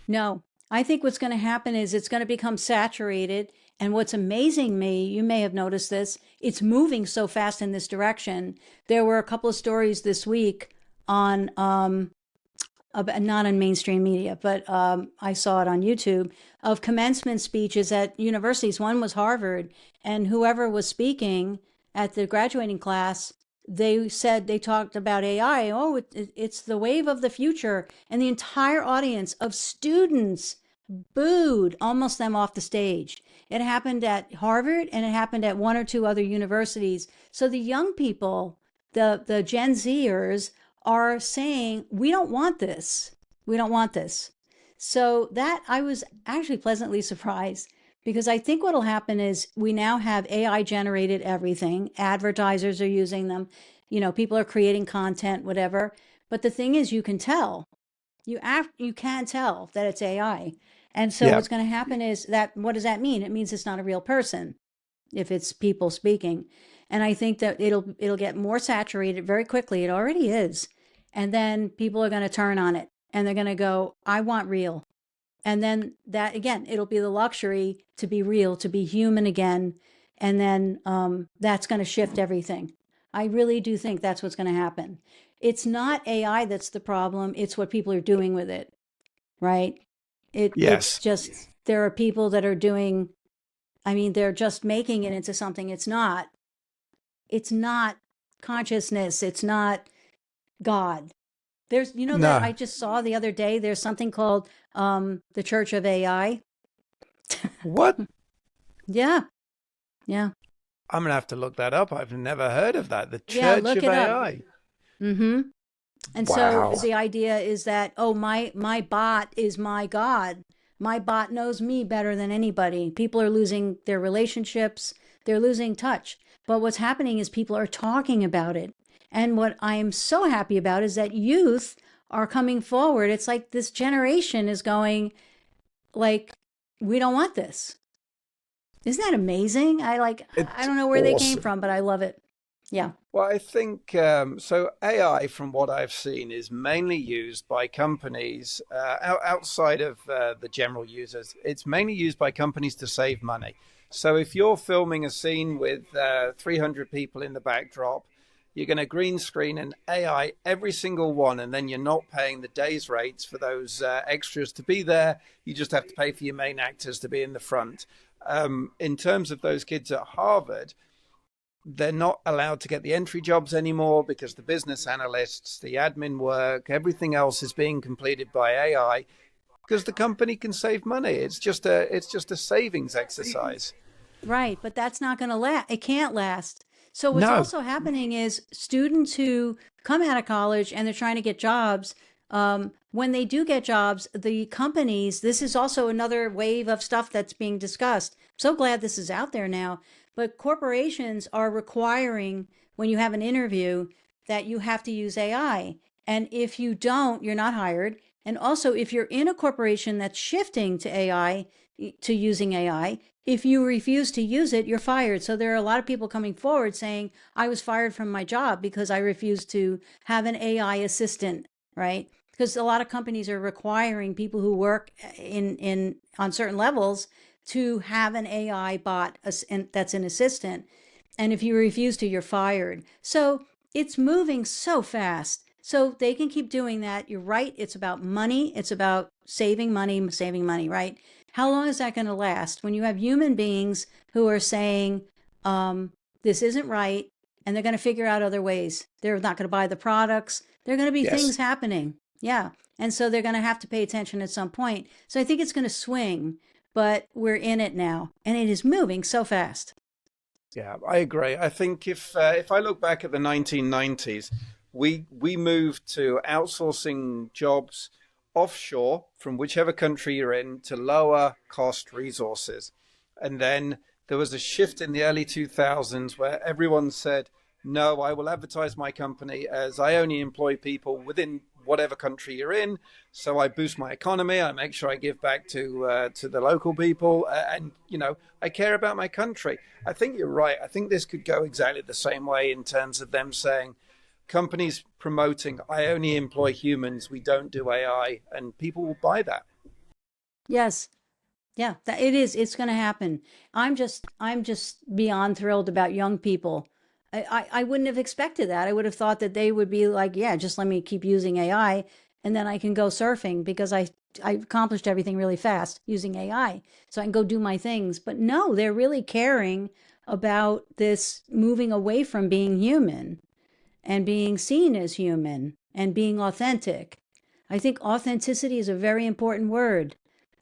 S1: No, I think what's going to happen is it's going to become saturated. And what's amazing me, you may have noticed this, it's moving so fast in this direction. There were a couple of stories this week on, not on mainstream media, but I saw it on YouTube, of commencement speeches at universities. One was Harvard, and whoever was speaking at the graduating class, they talked about AI. Oh, it's the wave of the future, and the entire audience of students booed almost them off the stage. It happened at Harvard and it happened at one or two other universities. So the young people, the Gen Zers, are saying, we don't want this. We don't want this. So that I was actually pleasantly surprised because I think what'll happen is we now have AI generated everything. Advertisers are using them. People are creating content, whatever. But the thing is, you can tell. You can tell that it's AI. And so
S2: Yeah.
S1: what's going to happen is that what does that mean? It means it's not a real person if it's people speaking. And I think that it'll get more saturated very quickly. It already is. And then people are going to turn on it and they're going to go, I want real. And then that again, it'll be the luxury to be real, to be human again. And then that's going to shift everything. I really do think that's what's going to happen. It's not AI that's the problem. It's what people are doing with it, right? It's
S2: Yes.
S1: just there are people that are doing, I mean, they're just making it into something it's not. It's not consciousness. It's not God. There's, that I
S2: No.
S1: just saw the other day, there's something called the Church of AI.
S2: What?
S1: Yeah. Yeah.
S2: I'm gonna have to look that up. I've never heard of that. The
S1: Yeah.
S2: Church
S1: Look
S2: of
S1: it up.
S2: AI.
S1: Mm-hmm. And so
S2: Wow.
S1: the idea is that, oh, my bot is my God. My bot knows me better than anybody. People are losing their relationships. They're losing touch. But what's happening is people are talking about it. And what I am so happy about is that youth are coming forward. It's like this generation is going like, we don't want this. Isn't that amazing? I
S2: It's
S1: don't know where they came
S2: awesome.
S1: from, but I love it. Yeah.
S2: Well, I think so. AI, from what I've seen, is mainly used by companies outside of the general users. It's mainly used by companies to save money. So if you're filming a scene with 300 people in the backdrop, you're going to green screen an AI every single one, and then you're not paying the day's rates for those extras to be there. You just have to pay for your main actors to be in the front. In terms of those kids at Harvard, they're not allowed to get the entry jobs anymore because the business analysts, the admin work, everything else is being completed by AI because the company can save money. It's just a savings exercise.
S1: Right, but that's not going to last. It can't last. So what's
S2: No.
S1: also happening is students who come out of college and they're trying to get jobs, when they do get jobs, the companies, this is also another wave of stuff that's being discussed. I'm so glad this is out there now. But corporations are requiring, when you have an interview, that you have to use AI. And if you don't, you're not hired. And also, if you're in a corporation that's shifting to AI, to using AI, if you refuse to use it, you're fired. So there are a lot of people coming forward saying, I was fired from my job because I refused to have an AI assistant, right? Because a lot of companies are requiring people who work in on certain levels to have an AI bot that's an assistant. And if you refuse to, you're fired. So it's moving so fast. So they can keep doing that. You're right. It's about money. It's about saving money, right? How long is that going to last when you have human beings who are saying, this isn't right, and they're going to figure out other ways? They're not going to buy the products. There are going to be
S2: Yes.
S1: things happening. Yeah. And so they're going to have to pay attention at some point. So I think it's going to swing, but we're in it now, and it is moving so fast.
S2: Yeah, I agree. I think if I look back at the 1990s, we moved to outsourcing jobs offshore from whichever country you're in to lower cost resources. And then there was a shift in the early 2000s where everyone said, no, I will advertise my company as I only employ people within whatever country you're in. So I boost my economy. I make sure I give back to the local people, and I care about my country. I think you're right. I think this could go exactly the same way in terms of them saying companies promoting I only employ humans, we don't do AI, and people will buy that.
S1: Yes. Yeah, that it is. It's going to happen. I'm just beyond thrilled about young people. I wouldn't have expected that. I would have thought that they would be like, yeah, just let me keep using AI and then I can go surfing because I accomplished everything really fast using AI. So I can go do my things. But no, they're really caring about this moving away from being human and being seen as human and being authentic. I think authenticity is a very important word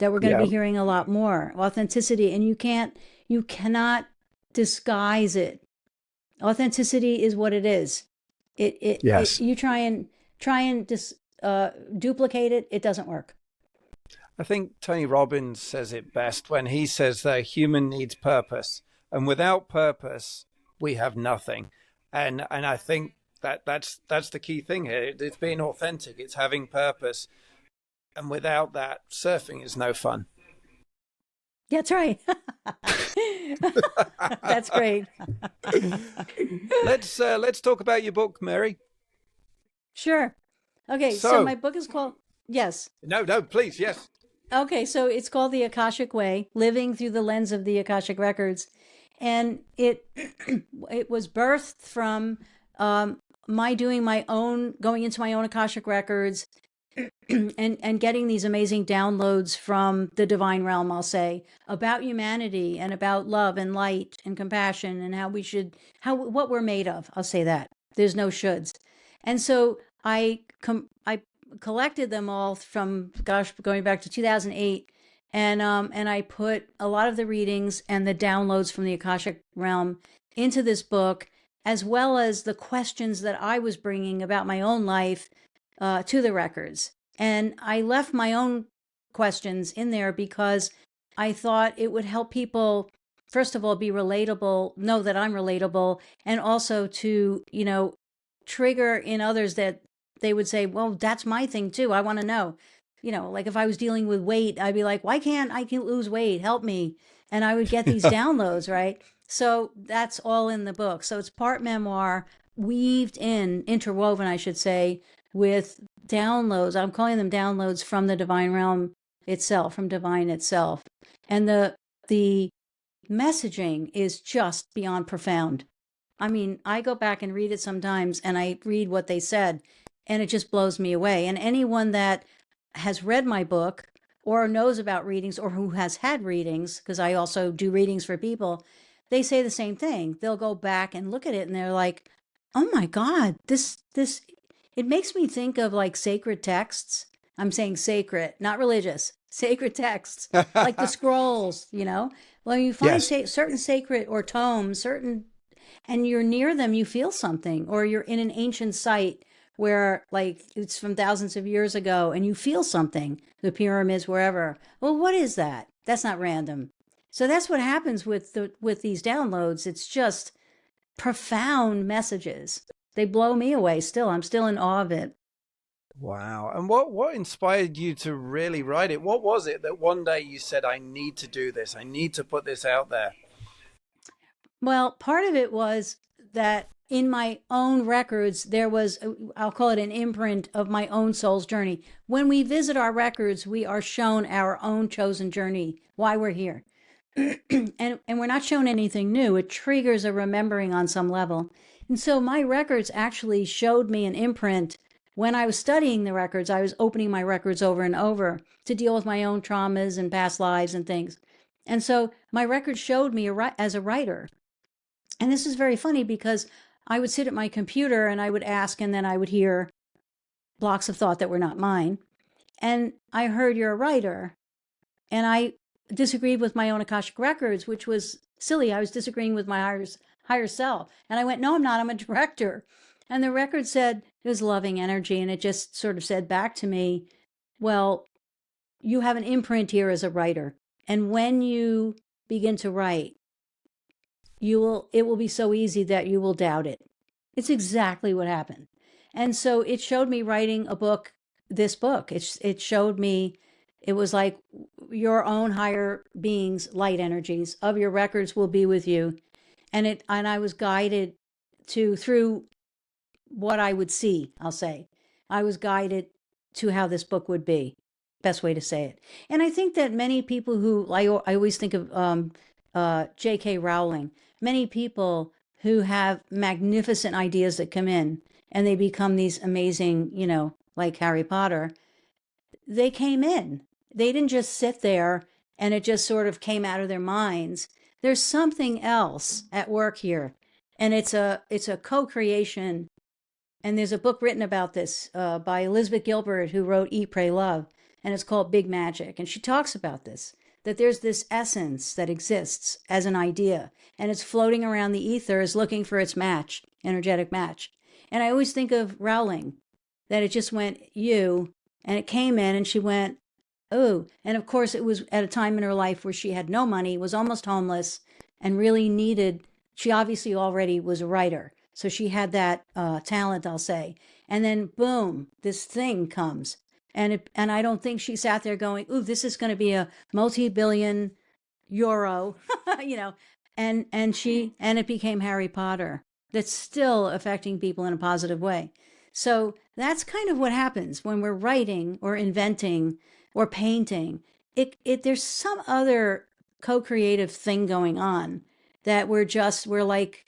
S1: that we're going to
S2: Yeah.
S1: be hearing a lot more. Authenticity, and you cannot disguise it. Authenticity is what it is.
S2: Yes.
S1: You try and duplicate it, it doesn't work.
S2: I think Tony Robbins says it best when he says that human needs purpose, and without purpose, we have nothing. And I think that's the key thing here. It's being authentic. It's having purpose, and without that, surfing is no fun.
S1: That's right. That's great.
S2: Let's talk about your book, Mary.
S1: Sure. Okay, so
S2: So,
S1: my book is called, yes.
S2: no, please, yes.
S1: Okay, so it's called The Akashic Way, Living Through the Lens of the Akashic Records. And it it was birthed from my doing my own, going into my own Akashic Records and getting these amazing downloads from the divine realm, I'll say, about humanity and about love and light and compassion and how what we're made of. I'll say that. There's no shoulds. And so I collected them all from, gosh, going back to 2008, and I put a lot of the readings and the downloads from the Akashic realm into this book, as well as the questions that I was bringing about my own life to the records. And I left my own questions in there because I thought it would help people, first of all, be relatable, know that I'm relatable, and also to, trigger in others that they would say, well, that's my thing too. I want to know. Like if I was dealing with weight, I'd be like, why can't I lose weight? Help me. And I would get these downloads, right? So that's all in the book. So it's part memoir, interwoven, I should say, with downloads. I'm calling them downloads from the divine realm itself, from divine itself. And the messaging is just beyond profound. I mean, I go back and read it sometimes and I read what they said and it just blows me away. And anyone that has read my book or knows about readings or who has had readings, because I also do readings for people, they say the same thing. They'll go back and look at it and they're like, "Oh my God, this it makes me think of like sacred texts." I'm saying sacred, not religious, sacred texts, like the scrolls. Well, you find
S2: Yes.
S1: certain sacred or tomes, and you're near them, you feel something, or you're in an ancient site where like it's from thousands of years ago and you feel something, the pyramids, wherever. Well, what is that? That's not random. So that's what happens with these downloads. It's just profound messages. They blow me away still. I'm still in awe of it.
S2: Wow. And what inspired you to really write it? What was it that one day you said, I need to do this. I need to put this out there?
S1: Well, part of it was that in my own records, there was, I'll call it an imprint of my own soul's journey. When we visit our records, we are shown our own chosen journey, why we're here. And we're not shown anything new. It triggers a remembering on some level. And so my records actually showed me an imprint. When I was studying the records, I was opening my records over and over to deal with my own traumas and past lives and things. And so my records showed me as a writer. And this is very funny because I would sit at my computer and I would ask, and then I would hear blocks of thought that were not mine. And I heard, "You're a writer." And I disagreed with my own Akashic records, which was silly. I was disagreeing with my higher self. And I went, "No, I'm not. I'm a director." And the record said, it was loving energy. And it just sort of said back to me, "Well, you have an imprint here as a writer. And when you begin to write, it will be so easy that you will doubt it." It's exactly what happened. And so it showed me writing this book. It showed me, it was like your own higher beings, light energies of your records will be with you. And I was guided through what I would see, I'll say. I was guided to how this book would be. Best way to say it. And I think that many people I always think of J.K. Rowling, many people who have magnificent ideas that come in and they become these amazing, like Harry Potter, they came in. They didn't just sit there and it just sort of came out of their minds. There's something else at work here. And it's a co-creation. And there's a book written about this by Elizabeth Gilbert, who wrote Eat, Pray, Love. and it's called Big Magic. And she talks about this, that there's this essence that exists as an idea, and it's floating around the ethers looking for its match, energetic match. And I always think of Rowling, that it just went, you, and it came in, and she went, oh. And of course, it was at a time in her life where she had no money, was almost homeless, and really needed, she obviously already was a writer. So she had that talent, I'll say. And then boom, this thing comes. And I don't think she sat there going, ooh, this is going to be a multi-billion euro, you know, and it became Harry Potter. That's still affecting people in a positive way. So that's kind of what happens when we're writing or inventing or painting. There's some other co-creative thing going on that we're like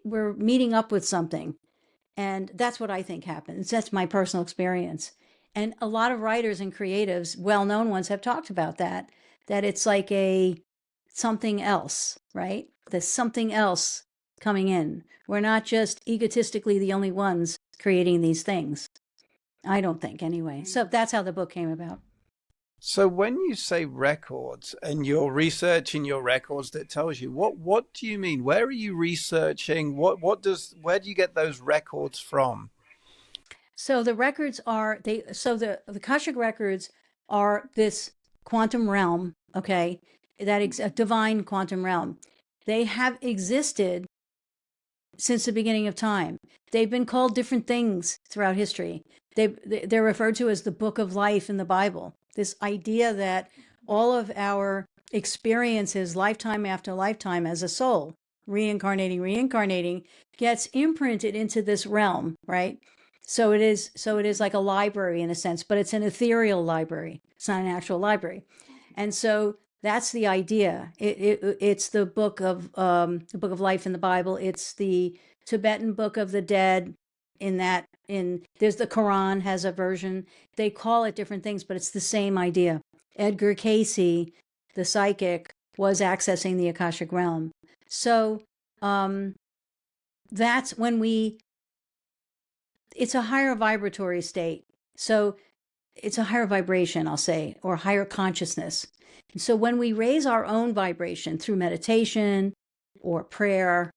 S1: we're meeting up with something, and that's what I think happens. That's my personal experience. And a lot of writers and creatives, well-known ones, have talked about that it's like a something else, right? There's something else coming in. We're not just egotistically the only ones creating these things. I don't think, anyway. So that's how the book came about.
S2: So when you say records and you're researching your records, that tells you what do you mean? Where are you researching? Where do you get those records from?
S1: So the records are they so the Akashic records are this quantum realm, okay? A divine quantum realm. They have existed since the beginning of time. They've been called different things throughout history. They're referred to as the book of life in the Bible. This idea that all of our experiences, lifetime after lifetime, as a soul, reincarnating, gets imprinted into this realm, right? So it is like a library in a sense, but it's an ethereal library. It's not an actual library. And so that's the idea. It's the book of life in the Bible. It's the Tibetan Book of the Dead. In there's the Quran has a version. They call it different things, but it's the same idea. Edgar Casey, the psychic, was accessing the Akashic realm. So that's when it's a higher vibratory state. So it's a higher vibration, I'll say, or higher consciousness. And so when we raise our own vibration through meditation or prayer,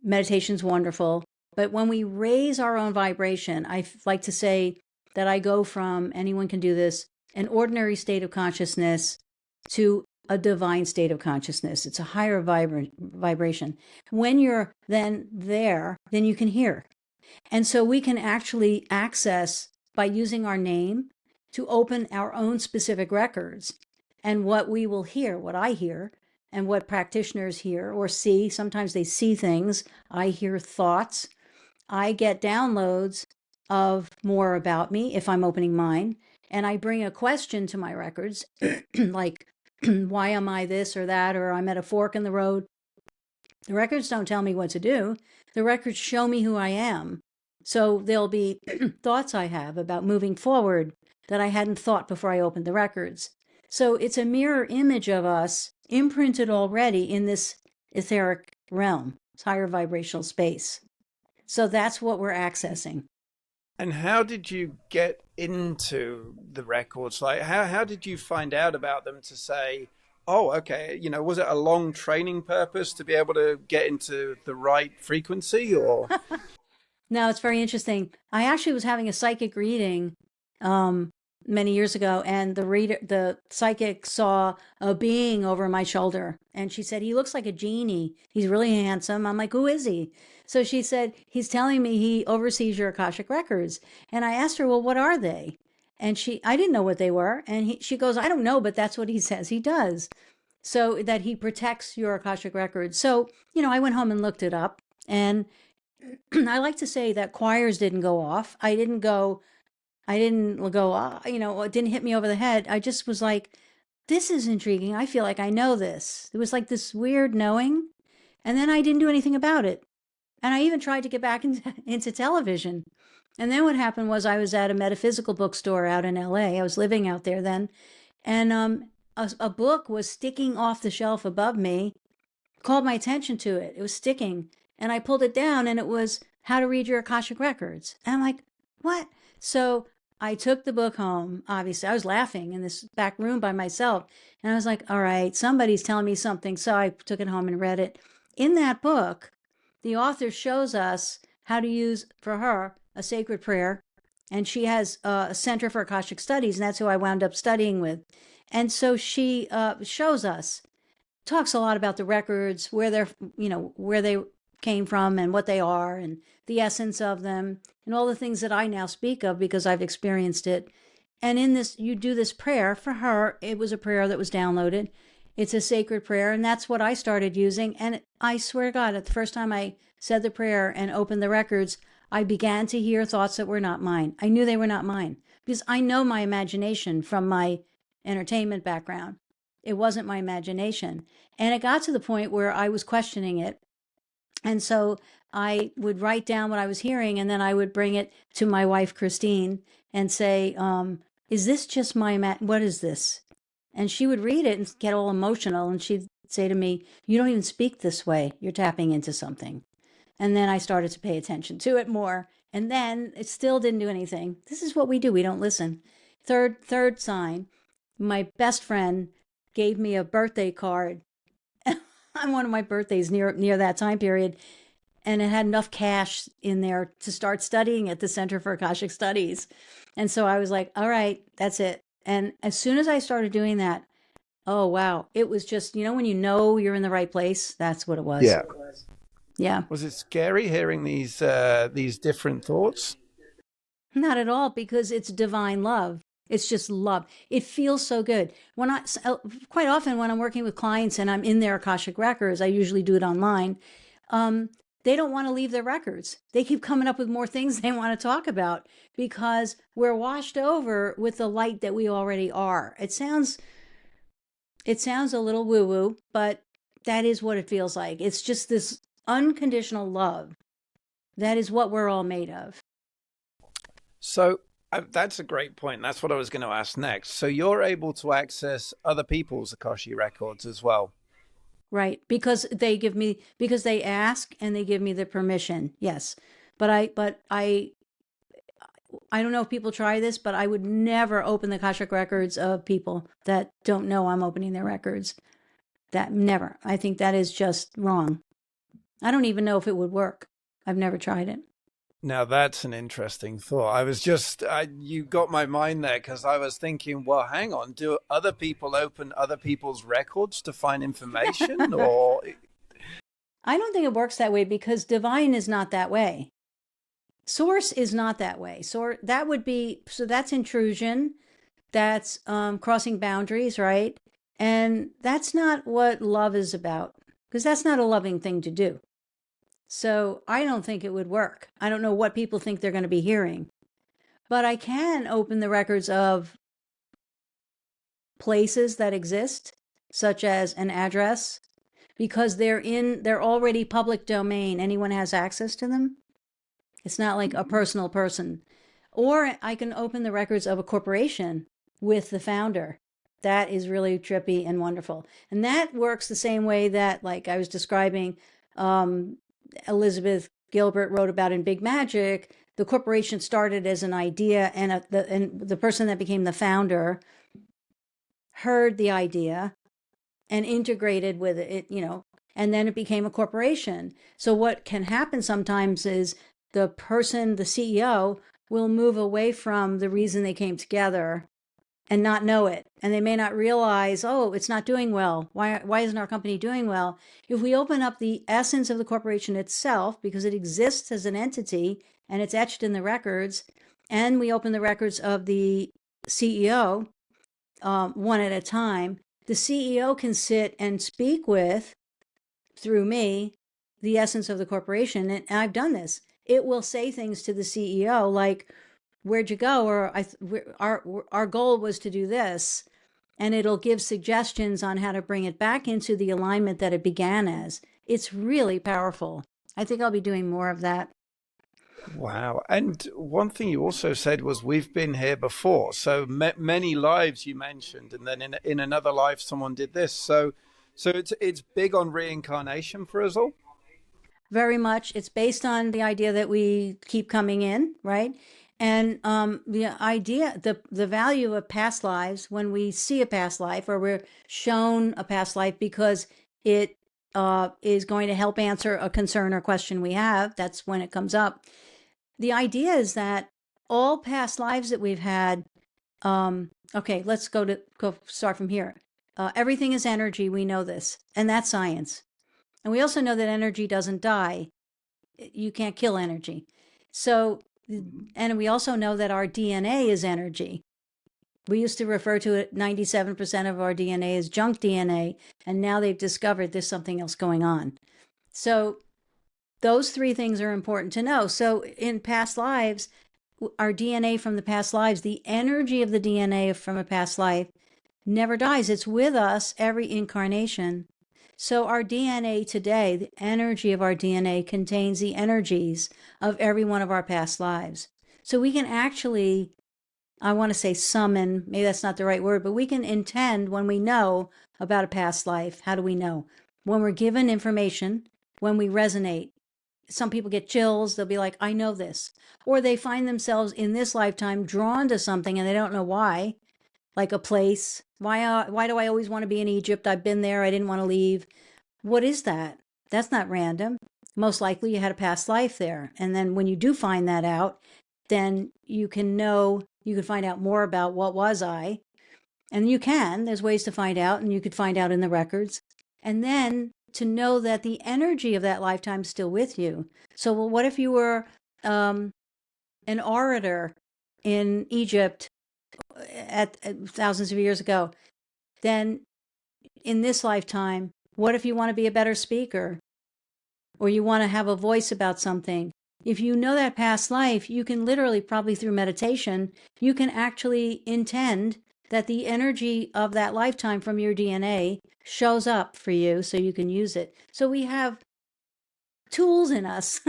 S1: meditation's wonderful. But when we raise our own vibration, I like to say that I go from, anyone can do this, an ordinary state of consciousness to a divine state of consciousness. It's a higher vibration. When you're then there, then you can hear. And so we can actually access, by using our name, to open our own specific records. And what we will hear, what I hear, and what practitioners hear or see, sometimes they see things. I hear thoughts. I get downloads of more about me if I'm opening mine. And I bring a question to my records, like, why am I this or that, or I'm at a fork in the road. The records don't tell me what to do. The records show me who I am. So there'll be thoughts I have about moving forward that I hadn't thought before I opened the records. So it's a mirror image of us imprinted already in this etheric realm, this higher vibrational space. So that's what we're accessing.
S2: And how did you get into the records? Like, how did you find out about them to say, oh, okay, was it a long training purpose to be able to get into the right frequency, or?
S1: No, it's very interesting. I actually was having a psychic reading many years ago, and the psychic saw a being over my shoulder, and she said, he looks like a genie. He's really handsome. I'm like, who is he? So she said, he's telling me he oversees your Akashic records. And I asked her, well, what are they? And I didn't know what they were. And she goes, I don't know, but that's what he says he does. So that he protects your Akashic records. So, I went home and looked it up. And I like to say that choirs didn't go off. I didn't go, it didn't hit me over the head. I just was like, this is intriguing. I feel like I know this. It was like this weird knowing. And then I didn't do anything about it. And I even tried to get back into television. And then what happened was I was at a metaphysical bookstore out in LA. I was living out there then. And a book was sticking off the shelf above me, called my attention to it. It was sticking. And I pulled it down, and it was How to Read Your Akashic Records. And I'm like, what? So I took the book home. Obviously, I was laughing in this back room by myself. And I was like, all right, somebody's telling me something. So I took it home and read it. In that book, the author shows us how to use, for her, a sacred prayer. And she has a Center for Akashic Studies, and that's who I wound up studying with. And so she shows us, talks a lot about the records, where they're, where they came from and what they are and the essence of them and all the things that I now speak of because I've experienced it. And in this, you do this prayer for her. It was a prayer that was downloaded. It's a sacred prayer. And that's what I started using. And I swear to God, at the first time I said the prayer and opened the records, I began to hear thoughts that were not mine. I knew they were not mine because I know my imagination from my entertainment background. It wasn't my imagination. And it got to the point where I was questioning it. And so I would write down what I was hearing, and then I would bring it to my wife, Christine, and say, is this just what is this? And she would read it and get all emotional. And she'd say to me, you don't even speak this way. You're tapping into something. And then I started to pay attention to it more. And then it still didn't do anything. This is what we do. We don't listen. Third sign, my best friend gave me a birthday card on one of my birthdays near that time period, and it had enough cash in there to start studying at the Center for Akashic Studies. And so I was like, all right, that's it. And as soon as I started doing that, oh wow, it was just, when you're in the right place, that's what it was.
S2: Yeah.
S1: Yeah.
S2: Was it scary hearing these different thoughts?
S1: Not at all, because it's divine love. It's just love. It feels so good. Quite often when I'm working with clients and I'm in their Akashic records, I usually do it online. They don't want to leave their records. They keep coming up with more things they want to talk about because we're washed over with the light that we already are. It sounds a little woo-woo, but that is what it feels like. It's just this unconditional love. That is what we're all made of.
S2: So that's a great point. That's what I was going to ask next. So you're able to access other people's Akashic records as well.
S1: Right, because they ask and they give me the permission. Yes. But I don't know if people try this, but I would never open the Akashic records of people that don't know I'm opening their records. That never. I think that is just wrong. I don't even know if it would work. I've never tried it.
S2: Now that's an interesting thought. You got my mind there because I was thinking, well, hang on, do other people open other people's records to find information or?
S1: I don't think it works that way because divine is not that way. Source is not that way. So that's intrusion. That's crossing boundaries, right? And that's not what love is about because that's not a loving thing to do. So I don't think it would work. I don't know what people think they're going to be hearing. But I can open the records of places that exist, such as an address, because they're already public domain. Anyone has access to them. It's not like a personal person. Or I can open the records of a corporation with the founder. That is really trippy and wonderful. And that works the same way that, like I was describing, Elizabeth Gilbert wrote about in Big Magic. The corporation started as an idea, and the person that became the founder heard the idea and integrated with it, and then it became a corporation. So what can happen sometimes is the CEO, will move away from the reason they came together and not know it. And they may not realize, oh, it's not doing well. Why isn't our company doing well? If we open up the essence of the corporation itself, because it exists as an entity and it's etched in the records, and we open the records of the CEO one at a time, the CEO can sit and speak with, through me, the essence of the corporation. And I've done this. It will say things to the CEO like, where'd you go? Or our goal was to do this. And it'll give suggestions on how to bring it back into the alignment that it began as. It's really powerful. I think I'll be doing more of that.
S2: Wow. And one thing you also said was we've been here before. So many lives you mentioned, and then in another life someone did this. So it's big on reincarnation for us all.
S1: Very much. It's based on the idea that we keep coming in, right? And the idea, the value of past lives, when we see a past life or we're shown a past life because it is going to help answer a concern or question we have, that's when it comes up. The idea is that all past lives that we've had, okay, let's go start from here. Everything is energy. We know this, and that's science. And we also know that energy doesn't die. You can't kill energy. So, and we also know that our DNA is energy. We used to refer to it 97% of our DNA as junk DNA, and now they've discovered there's something else going on. So, those three things are important to know. So, in past lives, our DNA from the past lives, the energy of the DNA from a past life never dies. It's with us every incarnation. So our DNA today, the energy of our DNA contains the energies of every one of our past lives. So we can actually, I want to say summon, maybe that's not the right word, but we can intend when we know about a past life. How do we know? When we're given information, when we resonate. Some people get chills. They'll be like, I know this. Or they find themselves in this lifetime drawn to something and they don't know why, like a place. Why do I always want to be in Egypt? I've been there. I didn't want to leave. What is that? That's not random. Most likely you had a past life there. And then when you do find that out, then you can know, you can find out more about what was I. And there's ways to find out, and you could find out in the records. And then to know that the energy of that lifetime is still with you. So, well, what if you were an orator in Egypt at thousands of years ago? Then in this lifetime, what if you want to be a better speaker or you want to have a voice about something? If you know that past life, you can literally, probably through meditation, you can actually intend that the energy of that lifetime from your DNA shows up for you so you can use it. So we have tools in us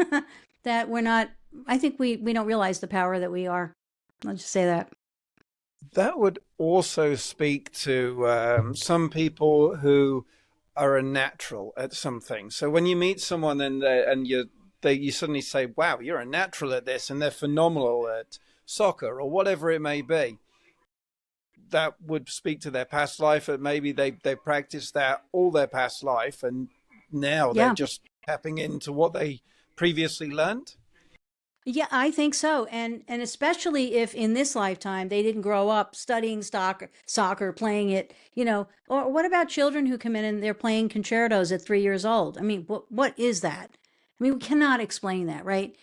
S1: that we're not, I think we don't realize the power that we are. I'll just say that.
S2: That would also speak to some people who are a natural at something. So when you meet someone and you suddenly say, "Wow, you're a natural at this," and they're phenomenal at soccer or whatever it may be, that would speak to their past life. And maybe they practiced that all their past life, and now they're
S1: Yeah.
S2: just tapping into what they previously learned.
S1: Yeah, I think so. And especially if in this lifetime they didn't grow up studying soccer, playing it, or what about children who come in and they're playing concertos at 3 years old? I mean, what is that? I mean, we cannot explain that, right?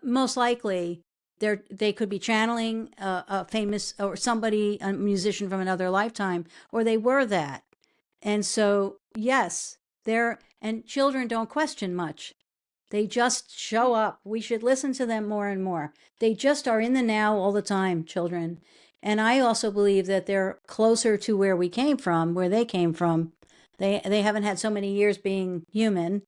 S1: Most likely they could be channeling a famous or somebody, a musician from another lifetime, or they were that. And so, yes, and children don't question much. They just show up. We should listen to them more and more. They just are in the now all the time, children. And I also believe that they're closer to where we came from, where they came from. They haven't had so many years being human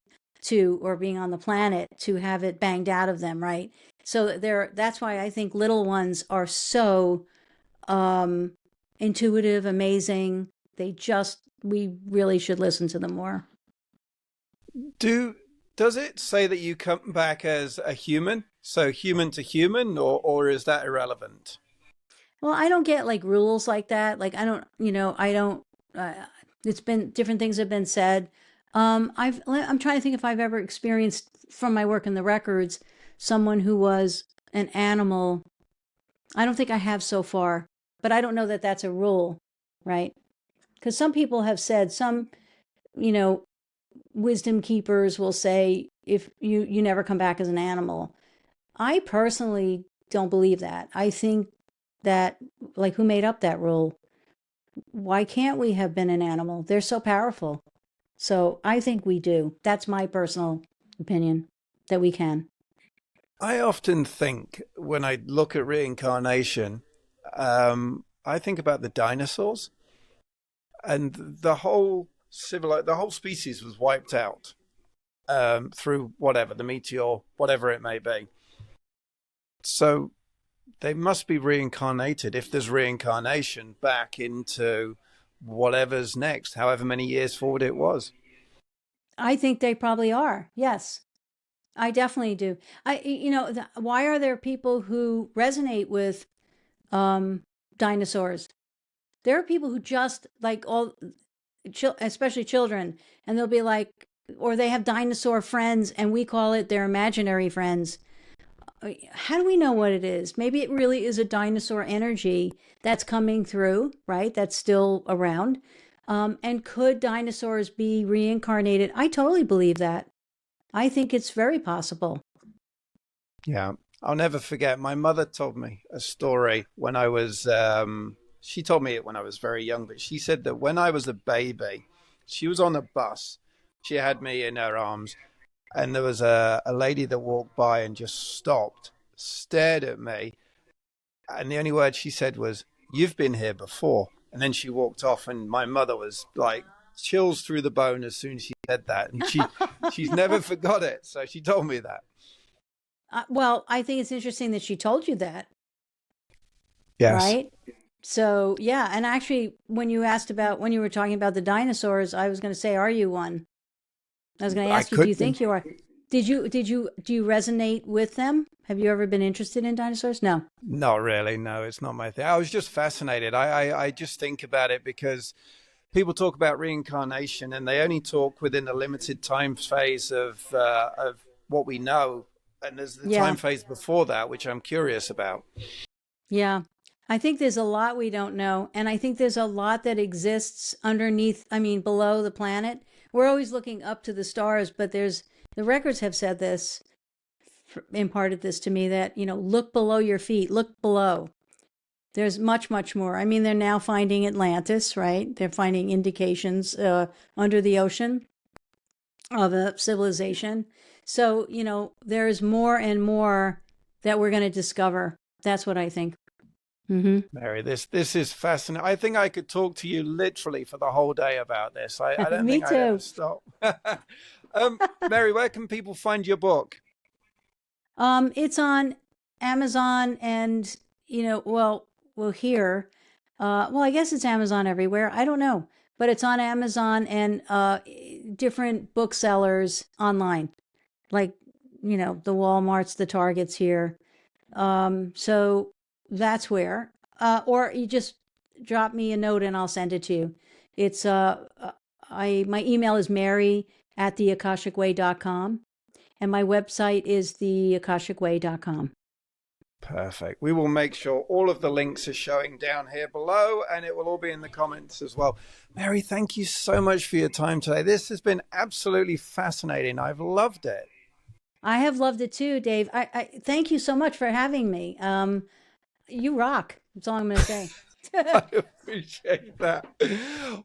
S1: or being on the planet to have it banged out of them, right? So that's why I think little ones are so um intuitive, amazing. We really should listen to them more.
S2: Do does it say that you come back as a human? So human to human, or is that irrelevant?
S1: Well, I don't get like rules like that. Like I don't. Uh, it's been different things have been said. I'm trying to think if I've ever experienced from my work in the records someone who was an animal. I don't think I have so far, but I don't know that that's a rule, right? Because some people have said you know, wisdom keepers will say if you never come back as an animal. I personally don't believe that. I think that, like, who made up that rule? Why can't we have been an animal? They're so powerful. So I think we do. That's my personal opinion, that we can.
S2: I often think when I look at reincarnation, I think about the dinosaurs and the whole species was wiped out through whatever the meteor, whatever it may be. So they must be reincarnated if there's reincarnation back into whatever's next, however many years forward it was.
S1: I think they probably are. Yes. I definitely do. Why are there people who resonate with um, dinosaurs? There are people who just like especially children, and they'll be like, or they have dinosaur friends, and we call it their imaginary friends. How do we know what it is? Maybe it really is a dinosaur energy that's coming through, right? That's still around. And could dinosaurs be reincarnated? I totally believe that. I think it's very possible.
S2: Yeah. I'll never forget. My mother told me a story when I was, she told me it when I was very young, but she said that when I was a baby, she was on a bus. She had me in her arms, and there was a lady that walked by and just stopped, stared at me, and the only word she said was, "You've been here before." And then she walked off, and my mother was like chills through the bone as soon as she said that, and she's never forgot it. So she told me that.
S1: Well, I think it's interesting that she told you that,
S2: Yes,
S1: right? So, yeah. And actually, when you were talking about the dinosaurs, I was going to say, are you one? I was going to
S2: I
S1: ask you, do you
S2: could be.
S1: think you are? Do you resonate with them? Have you ever been interested in dinosaurs? No.
S2: Not really. No, it's not my thing. I was just fascinated. I just think about it because people talk about reincarnation and they only talk within a limited time phase of what we know. And there's the time
S1: Yeah.
S2: phase before that, which I'm curious about.
S1: Yeah. I think there's a lot we don't know. And I think there's a lot that exists underneath, I mean, below the planet. We're always looking up to the stars, but the records have said this, imparted this to me that, look below your feet, look below. There's much, much more. I mean, they're now finding Atlantis, right? They're finding indications under the ocean of a civilization. So, there's more and more that we're going to discover. That's what I think. Hmm.
S2: Mary, this is fascinating. I think I could talk to you literally for the whole day about this. I don't
S1: Me
S2: think I'd ever
S1: too.
S2: stop. Mary, where can people find your book?
S1: It's on Amazon and, here. I guess it's Amazon everywhere. I don't know, but it's on Amazon and different booksellers online, like, the Walmarts, the Targets here. So that's where. Or you just drop me a note and I'll send it to you. It's I my email is Mary at theakashicway.com and my website is theakashicway.com.
S2: Perfect. We will make sure all of the links are showing down here below and it will all be in the comments as well. Mary, thank you so much for your time today. This has been absolutely fascinating. I've loved it.
S1: I have loved it too, Dave. I thank you so much for having me. You rock. That's all I'm going to say.
S2: I appreciate that.